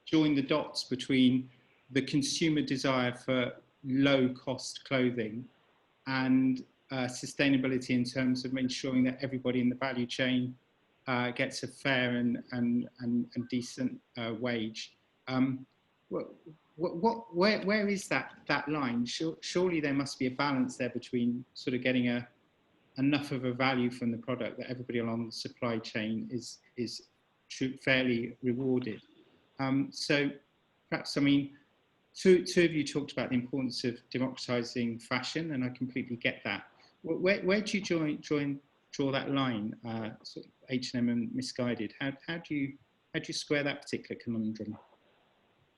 join the dots between the consumer desire for low cost clothing and sustainability in terms of ensuring that everybody in the value chain gets a fair and decent wage? Where is that line? Surely there must be a balance there between sort of getting enough of a value from the product that everybody along the supply chain is fairly rewarded. So perhaps, I mean, two of you talked about the importance of democratizing fashion, and I completely get that. Where do you draw that line, sort of H&M and Misguided? How do you square that particular conundrum?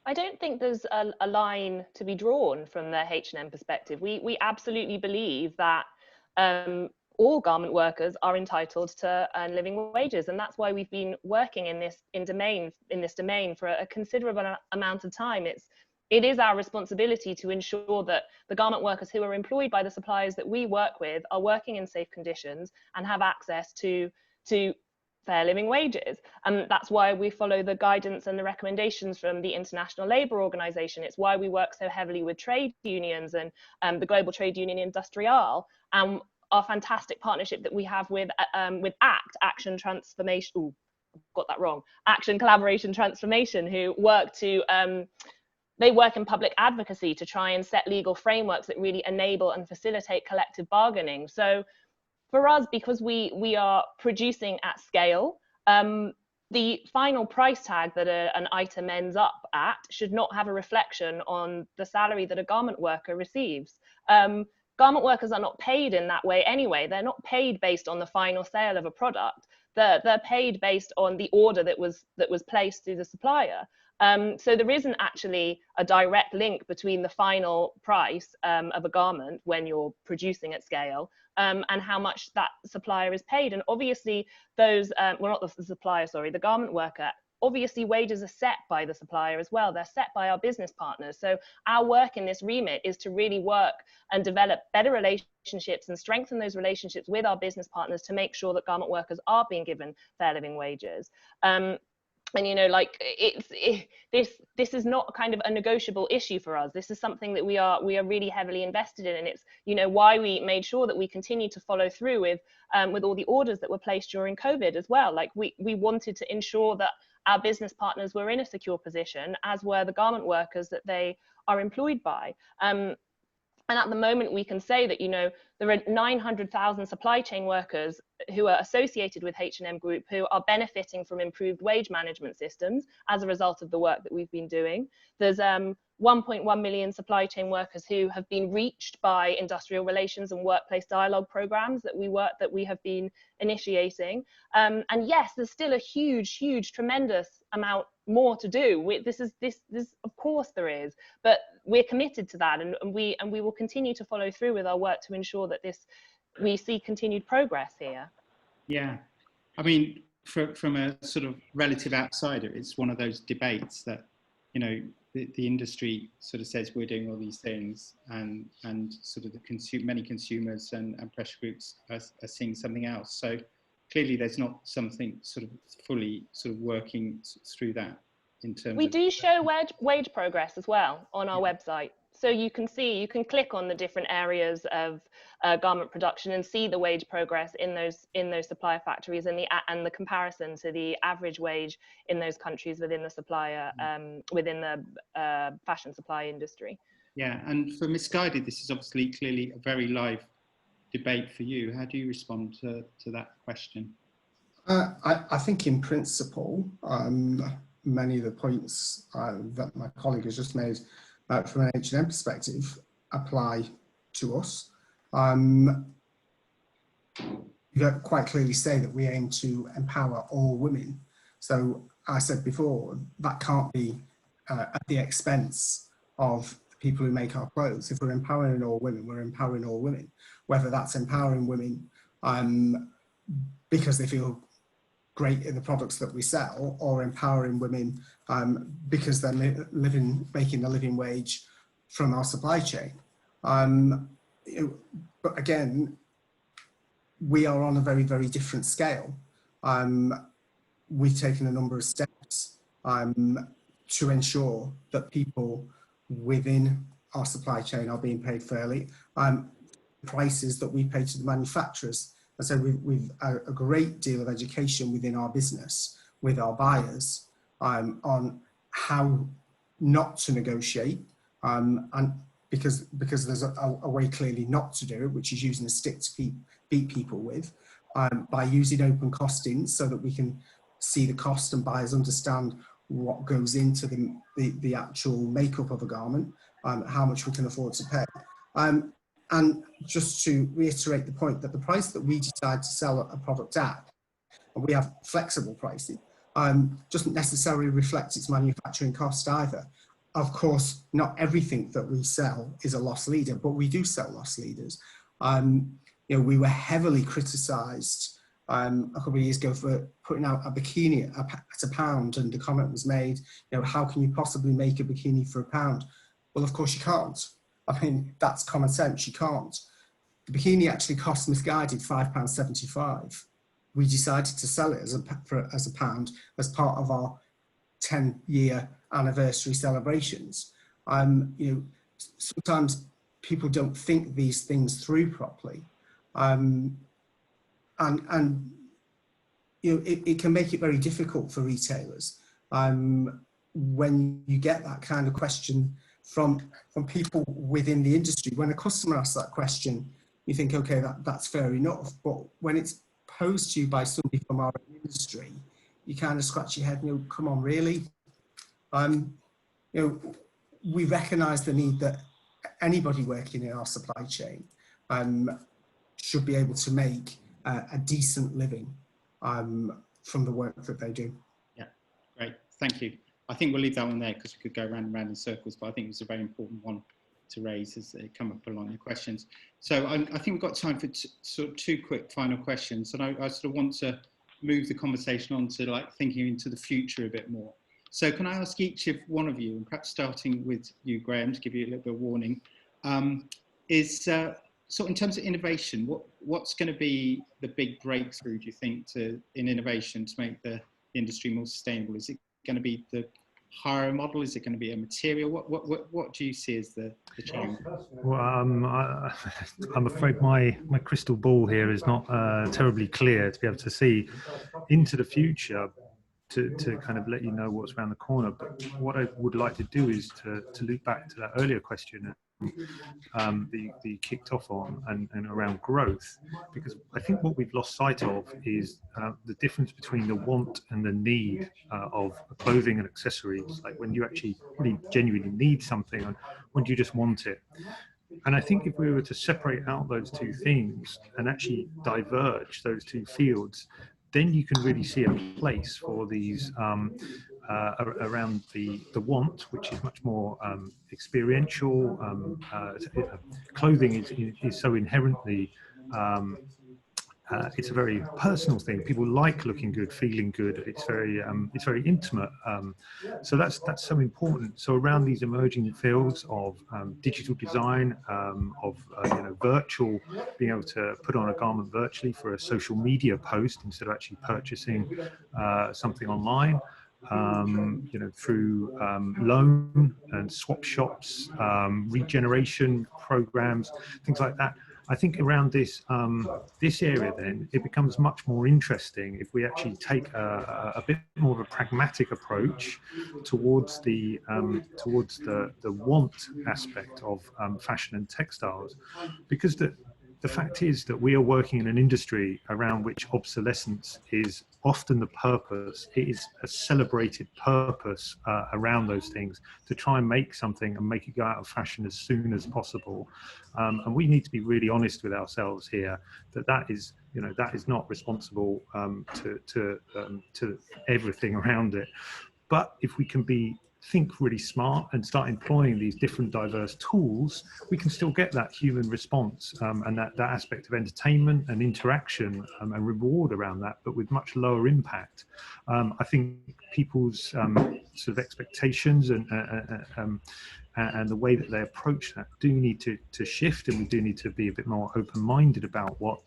I don't think there's a line to be drawn from the H&M perspective. We absolutely believe that all garment workers are entitled to earn living wages, and that's why we've been working in this domain for a considerable amount of time. It is our responsibility to ensure that the garment workers who are employed by the suppliers that we work with are working in safe conditions and have access to fair living wages. And that's why we follow the guidance and the recommendations from the International Labour Organization. It's why we work so heavily with trade unions and the Global Trade Union Industrial, and our fantastic partnership that we have with Action Transformation. Ooh, got that wrong. Action Collaboration Transformation, who work to they work in public advocacy to try and set legal frameworks that really enable and facilitate collective bargaining. So for us, because we are producing at scale, the final price tag that an item ends up at should not have a reflection on the salary that a garment worker receives. Garment workers are not paid in that way anyway. They're not paid based on the final sale of a product. They're paid based on the order that was placed through the supplier. So there isn't actually a direct link between the final price of a garment when you're producing at scale and how much that supplier is paid. And obviously those, well, not the supplier, sorry, the garment worker, obviously wages are set by the supplier as well. They're set by our business partners. So our work in this remit is to really work and develop better relationships and strengthen those relationships with our business partners to make sure that garment workers are being given fair living wages. And you know, like this is not kind of a negotiable issue for us. This is something that we are really heavily invested in, and it's, you know, why we made sure that we continue to follow through with all the orders that were placed during COVID as well. Like we wanted to ensure that our business partners were in a secure position, as were the garment workers that they are employed by. And at the moment, we can say that, you know, there are 900,000 supply chain workers who are associated with H&M Group who are benefiting from improved wage management systems as a result of the work that we've been doing. There's 1.1 million supply chain workers who have been reached by industrial relations and workplace dialogue programs that we have been initiating. And yes, there's still a huge, tremendous amount more to do. This of course there is, but we're committed to that, and we will continue to follow through with our work to ensure that we see continued progress here. Yeah, I mean, from a sort of relative outsider, it's one of those debates that, you know, the industry sort of says we're doing all these things, and sort of many consumers and pressure groups are seeing something else. So clearly there's not something sort of fully sort of working through that in terms we of... do show wage progress as well on our website. So you can click on the different areas of garment production and see the wage progress in those supplier factories and the comparison to the average wage in those countries within the supplier within the fashion supply industry. Yeah, and for Misguided, this is obviously clearly a very live debate for you. How do you respond to that question? I think in principle, many of the points that my colleague has just made from an H&M perspective apply to us. You quite clearly say that we aim to empower all women. So I said before, that can't be at the expense of the people who make our clothes. If we're empowering all women, we're empowering all women, whether that's empowering women because they feel great in the products that we sell, or empowering women because they're making a living wage from our supply chain. but again, we are on a very, very different scale. We've taken a number of steps to ensure that people within our supply chain are being paid fairly. Prices that we pay to the manufacturers. And so we've a great deal of education within our business with our buyers on how not to negotiate, and because there's a way clearly not to do it, which is using a stick to beat people with, by using open costings so that we can see the cost and buyers understand what goes into the actual makeup of a garment, how much we can afford to pay. And just to reiterate the point that the price that we decide to sell a product at, and we have flexible pricing, doesn't necessarily reflect its manufacturing cost either. Of course, not everything that we sell is a loss leader, but we do sell loss leaders. We were heavily criticised a couple of years ago for putting out a bikini at £1, and the comment was made, how can you possibly make a bikini for £1? Well, of course you can't. I mean, that's common sense, you can't. The bikini actually cost Misguided £5.75. We decided to sell it as a £1 as part of our 10-year anniversary celebrations. Sometimes people don't think these things through properly. It can make it very difficult for retailers when you get that kind of question from people within the industry. When a customer asks that question, you think, okay, that's fair enough. But when it's posed to you by somebody from our industry, you kind of scratch your head and come on, really? We recognise the need that anybody working in our supply chain should be able to make a decent living from the work that they do. Yeah, great, thank you. I think we'll leave that one there because we could go round and round in circles, but I think it was a very important one to raise as they come up along your questions. So I think we've got time for sort of two quick final questions, and I sort of want to move the conversation on to like thinking into the future a bit more. So can I ask each of one of you, and perhaps starting with you, Graham, to give you a little bit of warning, so in terms of innovation, what's going to be the big breakthrough, do you think, in innovation to make the industry more sustainable? Is it going to be the hire model? Is it going to be a material? What do you see as the change? Well, I'm afraid my crystal ball here is not terribly clear to be able to see into the future to kind of let you know what's around the corner. But what I would like to do is to loop back to that earlier question that you kicked off on and around growth, because I think what we've lost sight of is the difference between the want and the need of clothing and accessories, like when you actually really genuinely need something and when you just want it. And I think if we were to separate out those two things and actually diverge those two fields, then you can really see a place for these around the want, which is much more experiential. Clothing is so inherently, it's a very personal thing. People like looking good, feeling good. It's very intimate. So that's so important. So around these emerging fields of digital design, of virtual, being able to put on a garment virtually for a social media post instead of actually purchasing something online. Through loan and swap shops, regeneration programs, things like that. I think around this area, then it becomes much more interesting if we actually take a bit more of a pragmatic approach towards the want aspect of fashion and textiles, because the fact is that we are working in an industry around which obsolescence is often the purpose. It is a celebrated purpose around those things to try and make something and make it go out of fashion as soon as possible. And we need to be really honest with ourselves here that is not responsible to everything around it. But if we can think really smart and start employing these different diverse tools, we can still get that human response and that aspect of entertainment and interaction and reward around that, but with much lower impact. I think people's sort of expectations and the way that they approach that do need to shift, and we do need to be a bit more open-minded about what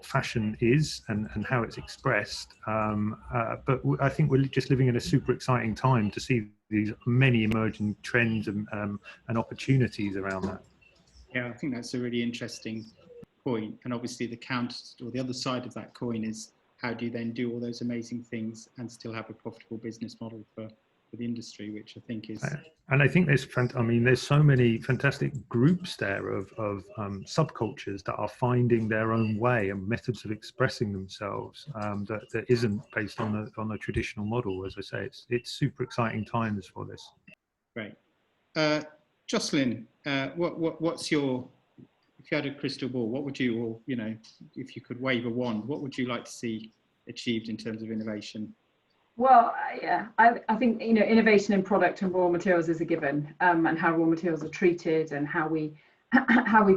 fashion is and how it's expressed. But I think we're just living in a super exciting time to see these many emerging trends and opportunities around that. Yeah, I think that's a really interesting point. And obviously the counter, or the other side of that coin, is how do you then do all those amazing things and still have a profitable business model for the industry, which I think is... And I think there's so many fantastic groups there of subcultures that are finding their own way and methods of expressing themselves that isn't based on the traditional model. As I say, it's super exciting times for this. Great. Jocelyn, what's your, if you had a crystal ball, what would you, or if you could wave a wand, what would you like to see achieved in terms of innovation? Well, yeah, I think innovation in product and raw materials is a given, and how raw materials are treated and how we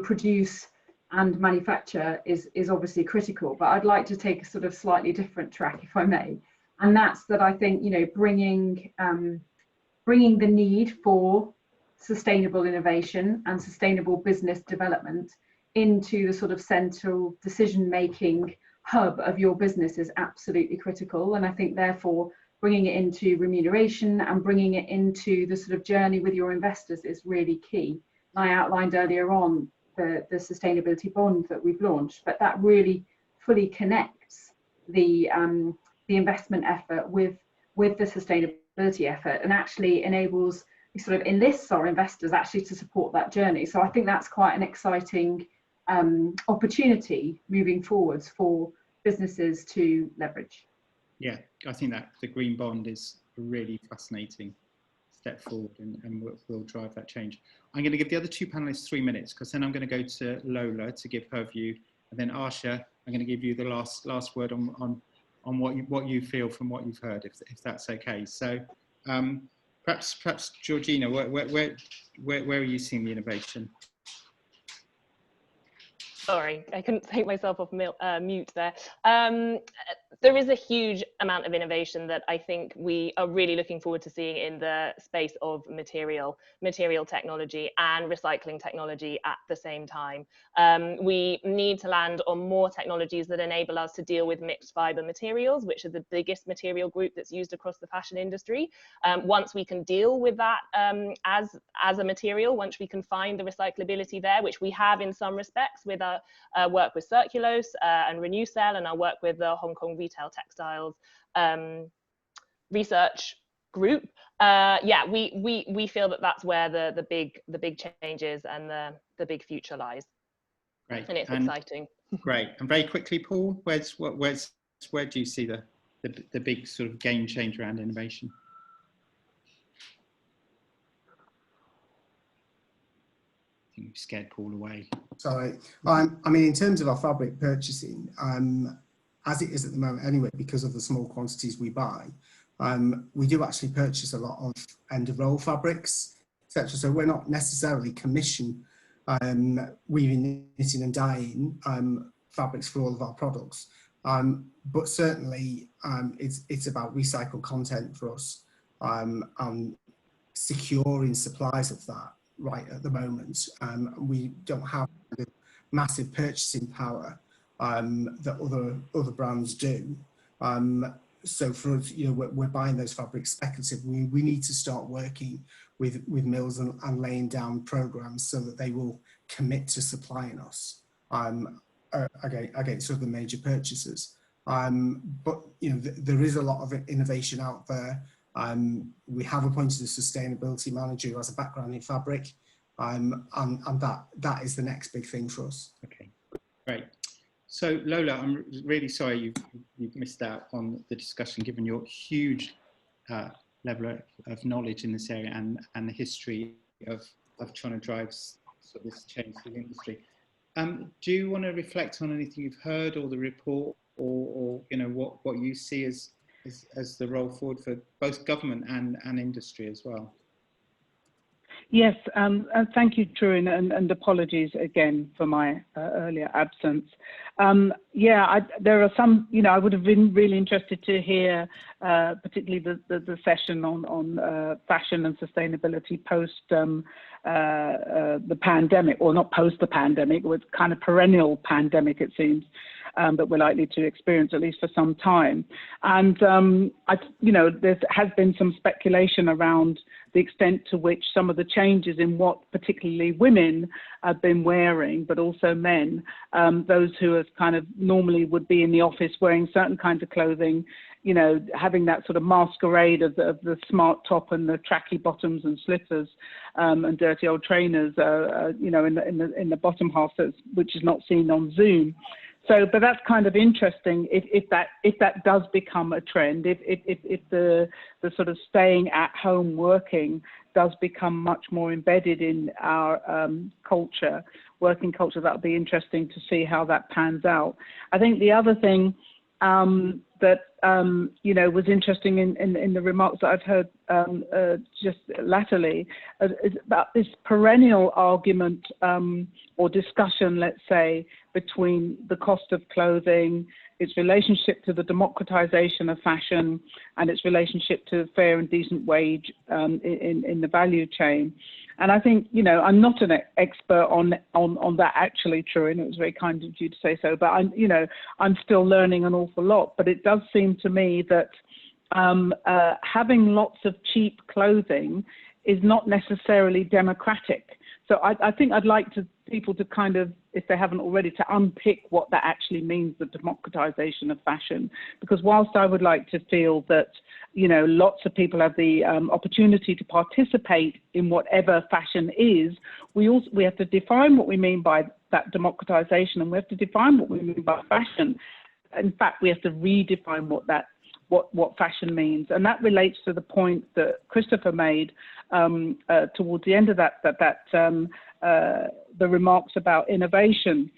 produce and manufacture is obviously critical. But I'd like to take a sort of slightly different track, if I may, and that's that I think bringing the need for sustainable innovation and sustainable business development into the sort of central decision-making hub of your business is absolutely critical. And I think therefore bringing it into remuneration and bringing it into the sort of journey with your investors is really key. I outlined earlier on the sustainability bond that we've launched, but that really fully connects the investment effort with the sustainability effort, and actually enables, sort of enlists our investors actually to support that journey. So I think that's quite an exciting opportunity moving forwards for businesses to leverage. Yeah, I think that the green bond is a really fascinating step forward, and will drive that change. I'm going to give the other two panelists 3 minutes, because then I'm going to go to Lola to give her view, and then Asha, I'm going to give you the last word on what you feel from what you've heard, if that's okay. So perhaps Georgina, where are you seeing the innovation? Sorry, I couldn't take myself off mute there. There is a huge amount of innovation that I think we are really looking forward to seeing in the space of material technology and recycling technology at the same time. We need to land on more technologies that enable us to deal with mixed fiber materials, which are the biggest material group that's used across the fashion industry. Once we can deal with that as a material, once we can find the recyclability there, which we have in some respects with our work with Circulose and Renewcell, and our work with the Hong Kong Retail Textiles research group. Yeah, we feel that that's where the big changes and the big future lies. Great. And it's exciting. Great. And very quickly, Paul, where do you see the big sort of game changer around innovation? I think we've scared Paul away. Sorry. I mean, in terms of our fabric purchasing, as it is at the moment anyway, because of the small quantities we buy, we do actually purchase a lot of end-of-roll fabrics, etc. So we're not necessarily commission weaving, knitting and dyeing fabrics for all of our products. But certainly it's about recycled content for us and securing supplies of that right at the moment. We don't have the massive purchasing power that other brands do. So for us, we're buying those fabrics speculatively. We need to start working with mills and laying down programs so that they will commit to supplying us against other major purchasers. But there is a lot of innovation out there. We have appointed a sustainability manager who has a background in fabric, and that is the next big thing for us. Okay, great. So Lola, I'm really sorry you've missed out on the discussion, given your huge level of knowledge in this area and the history of trying to drive sort of this change to the industry. Do you want to reflect on anything you've heard, or the report, or what you see as the role forward for both government and industry as well? Yes, thank you, True, and apologies again for my earlier absence. Yeah, there are some, I would have been really interested to hear, particularly the session on fashion and sustainability post the pandemic, or not post the pandemic, with kind of perennial pandemic, it seems, that we're likely to experience at least for some time. And, there has been some speculation around the extent to which some of the changes in what particularly women have been wearing, but also men, those who are kind of normally would be in the office wearing certain kinds of clothing, having that sort of masquerade of the smart top and the tracky bottoms and slippers and dirty old trainers, in the bottom half, which is not seen on Zoom. So, but that's kind of interesting if that does become a trend, if the sort of staying at home working does become much more embedded in our culture, working culture, that'll be interesting to see how that pans out. I think the other thing that was interesting in the remarks that I've heard just latterly is about this perennial argument or discussion, let's say, between the cost of clothing, its relationship to the democratization of fashion, and its relationship to fair and decent wage in the value chain. And I think, I'm not an expert on that actually, True, and it was very kind of you to say so, but I'm still learning an awful lot. But it does seem to me that having lots of cheap clothing is not necessarily democratic. So I think I'd like people to kind of, if they haven't already, to unpick what that actually means, the democratization of fashion. Because whilst I would like to feel that, lots of people have the opportunity to participate in whatever fashion is, we have to define what we mean by that democratization, and we have to define what we mean by fashion. In fact, we have to redefine what fashion means. And that relates to the point that Christopher made towards the end of the remarks about innovation.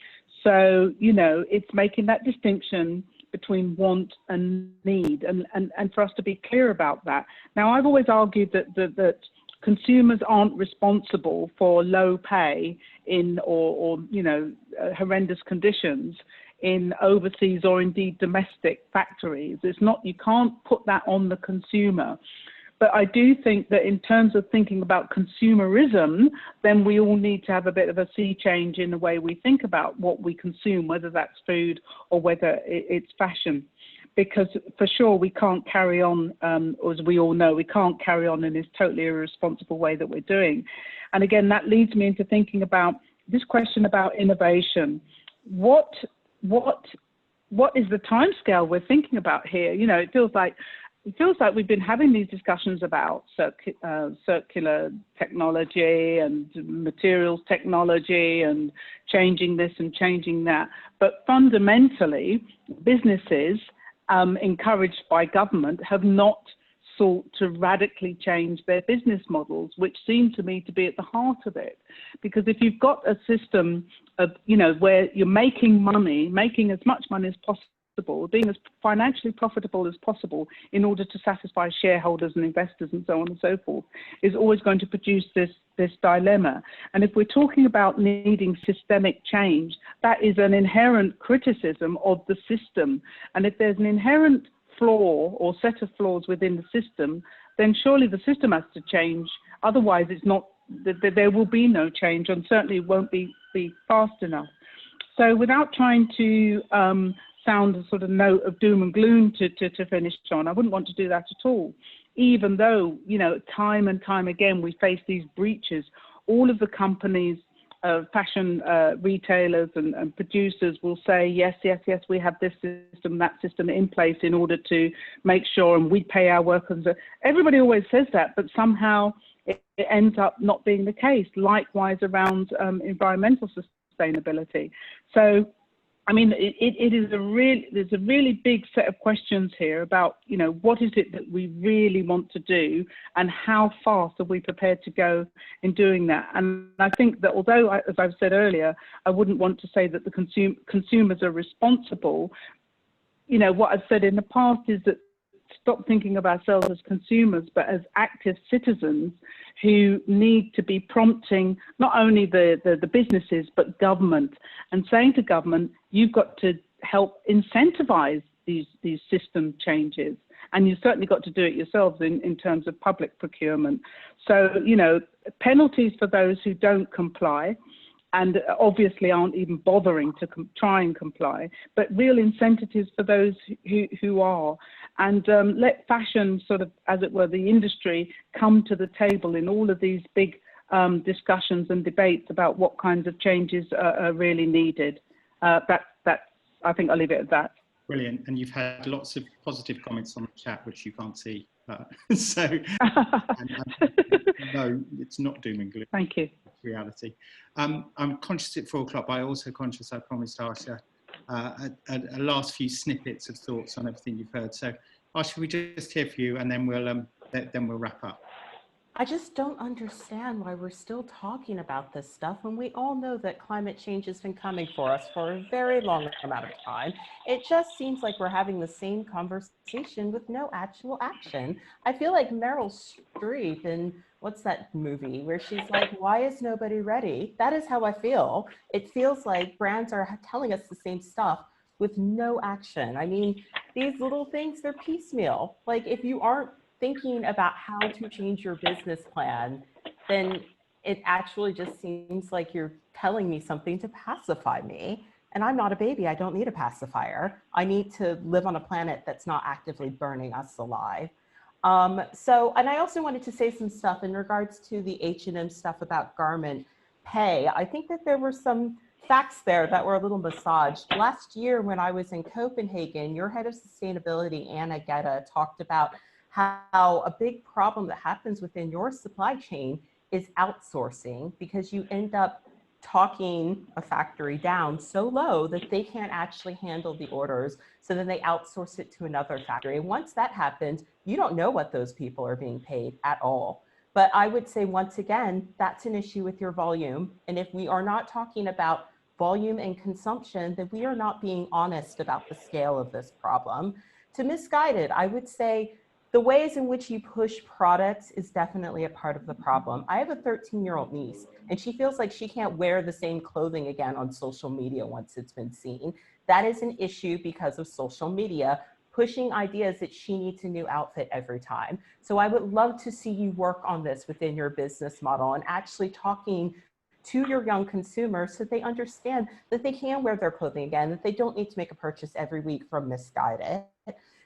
So, it's making that distinction between want and need, and for us to be clear about that. Now, I've always argued that consumers aren't responsible for low pay or horrendous conditions in overseas or indeed domestic factories. It's not, you can't put that on the consumer. But I do think that in terms of thinking about consumerism, then we all need to have a bit of a sea change in the way we think about what we consume, whether that's food or whether it's fashion. Because for sure we can't carry on, as we all know, we can't carry on in this totally irresponsible way that we're doing. And again, that leads me into thinking about this question about innovation. What is the timescale we're thinking about here? It feels like we've been having these discussions about circular technology and materials technology and changing this and changing that. But fundamentally, businesses encouraged by government have not sought to radically change their business models, which seem to me to be at the heart of it. Because if you've got a system of, where you're making as much money as possible, being as financially profitable as possible in order to satisfy shareholders and investors and so on and so forth, is always going to produce this dilemma. And if we're talking about needing systemic change, that is an inherent criticism of the system. And if there's an inherent flaw or set of flaws within the system, then surely the system has to change. Otherwise, it's not, there will be no change, and certainly won't be fast enough. So without trying to sound a sort of note of doom and gloom to finish on, I wouldn't want to do that at all. Even though, time and time again, we face these breaches. All of the companies, fashion retailers and producers will say, yes, we have this system, that system in place in order to make sure, and we pay our workers. Everybody always says that, but somehow it ends up not being the case. Likewise around environmental sustainability. So, I mean, there's a really big set of questions here about, what is it that we really want to do and how fast are we prepared to go in doing that? And I think that although, as I've said earlier, I wouldn't want to say that the consumers are responsible, what I've said in the past is that stop thinking of ourselves as consumers, but as active citizens who need to be prompting not only the businesses, but government, and saying to government, you've got to help incentivize these system changes. And you've certainly got to do it yourselves in terms of public procurement. So, you know, penalties for those who don't comply, and obviously aren't even bothering to try and comply, but real incentives for those who are. And let fashion, sort of, as it were, the industry, come to the table in all of these big discussions and debates about what kinds of changes are really needed. I think I'll leave it at that. Brilliant. And you've had lots of positive comments on the chat, which you can't see. No, it's not doom and gloom. Thank you. It's reality. I'm conscious at 4 o'clock, but I'm also conscious I promised Asha a last few snippets of thoughts on everything you've heard. So Asha, we just hear from you, and then we'll wrap up. I just don't understand why we're still talking about this stuff when we all know that climate change has been coming for us for a very long amount of time. It just seems like we're having the same conversation with no actual action. I feel like Meryl Streep in, what's that movie, where she's like, why is nobody ready? That is how I feel. It feels like brands are telling us the same stuff with no action. I mean, these little things, they're piecemeal. Like, if you aren't thinking about how to change your business plan, then it actually just seems like you're telling me something to pacify me. And I'm not a baby. I don't need a pacifier. I need to live on a planet that's not actively burning us alive. And I also wanted to say some stuff in regards to the H&M stuff about garment pay. I think that there were some facts there that were a little massaged. Last year when I was in Copenhagen, your head of sustainability, Anna Getta, talked about how a big problem that happens within your supply chain is outsourcing, because you end up talking a factory down so low that they can't actually handle the orders. So then they outsource it to another factory. And once that happens, you don't know what those people are being paid at all. But I would say, once again, that's an issue with your volume. And if we are not talking about volume and consumption, then we are not being honest about the scale of this problem. To Misguided, I would say, the ways in which you push products is definitely a part of the problem. I have a 13-year-old niece, and she feels like she can't wear the same clothing again on social media once it's been seen. That is an issue because of social media pushing ideas that she needs a new outfit every time. So I would love to see you work on this within your business model and actually talking to your young consumers so they understand that they can wear their clothing again, that they don't need to make a purchase every week from Misguided.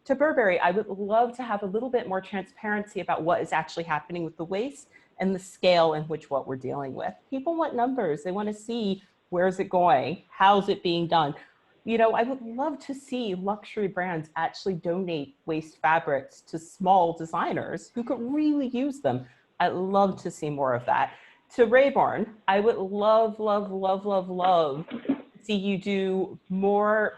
To Burberry, I would love to have a little bit more transparency about what is actually happening with the waste and the scale in which what we're dealing with. People want numbers. They want to see, where's it going? How's it being done? You know, I would love to see luxury brands actually donate waste fabrics to small designers who could really use them. I'd love to see more of that. To Raeburn, I would love to see you do more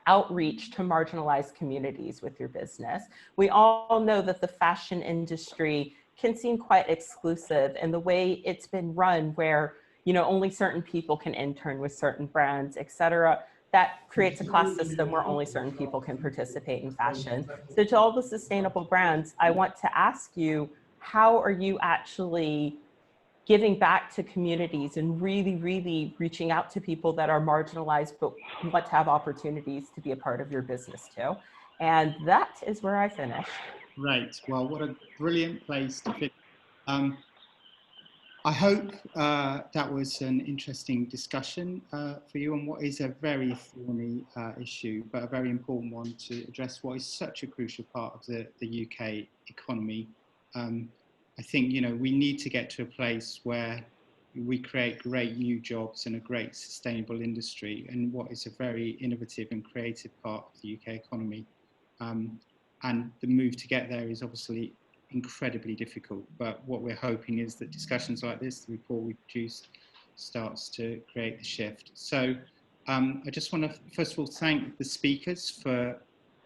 outreach to marginalized communities with your business. We all know that the fashion industry can seem quite exclusive, and the way it's been run, where, you know, only certain people can intern with certain brands, etc., that creates a class system where only certain people can participate in fashion. So to all the sustainable brands, I want to ask you, how are you actually giving back to communities and really reaching out to people that are marginalized but want to have opportunities to be a part of your business too? And that is where I finish. Right. Well, what a brilliant place to finish. I hope that was an interesting discussion for you on what is a very thorny issue, but a very important one to address what is such a crucial part of the UK economy. I think, you know, we need to get to a place where we create great new jobs and a great sustainable industry, and what is a very innovative and creative part of the UK economy. And the move to get there is obviously incredibly difficult, but what we're hoping is that discussions like this, the report we produced, starts to create the shift. So I just want to first of all thank the speakers for,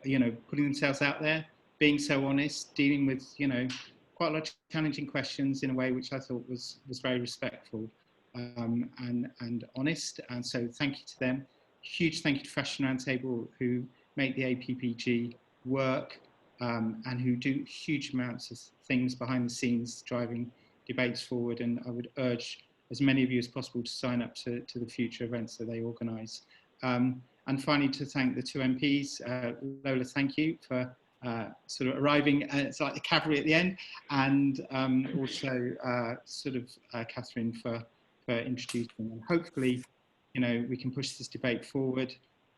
you know, putting themselves out there, being so honest, dealing with, you know, quite a lot of challenging questions in a way which I thought was very respectful and honest. And so thank you to them. Huge thank you to Fashion Roundtable, who make the APPG work. and who do huge amounts of things behind the scenes driving debates forward. And I would urge as many of you as possible to sign up to the future events that they organise. And finally, to thank the two MPs. Lola, thank you for sort of arriving, it's like the cavalry at the end, and also Catherine for introducing. And hopefully, you know, we can push this debate forward.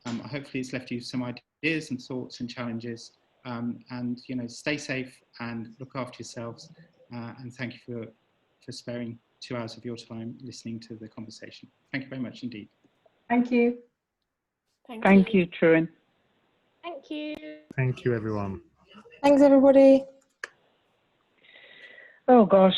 Hopefully it's left you some ideas and thoughts and challenges. And, you know, stay safe and look after yourselves. And thank you for sparing 2 hours of your time listening to the conversation. Thank you very much indeed. Thank you. Thank you, Trewin. Thank you. Thank you, everyone. Thanks, everybody. Oh, gosh.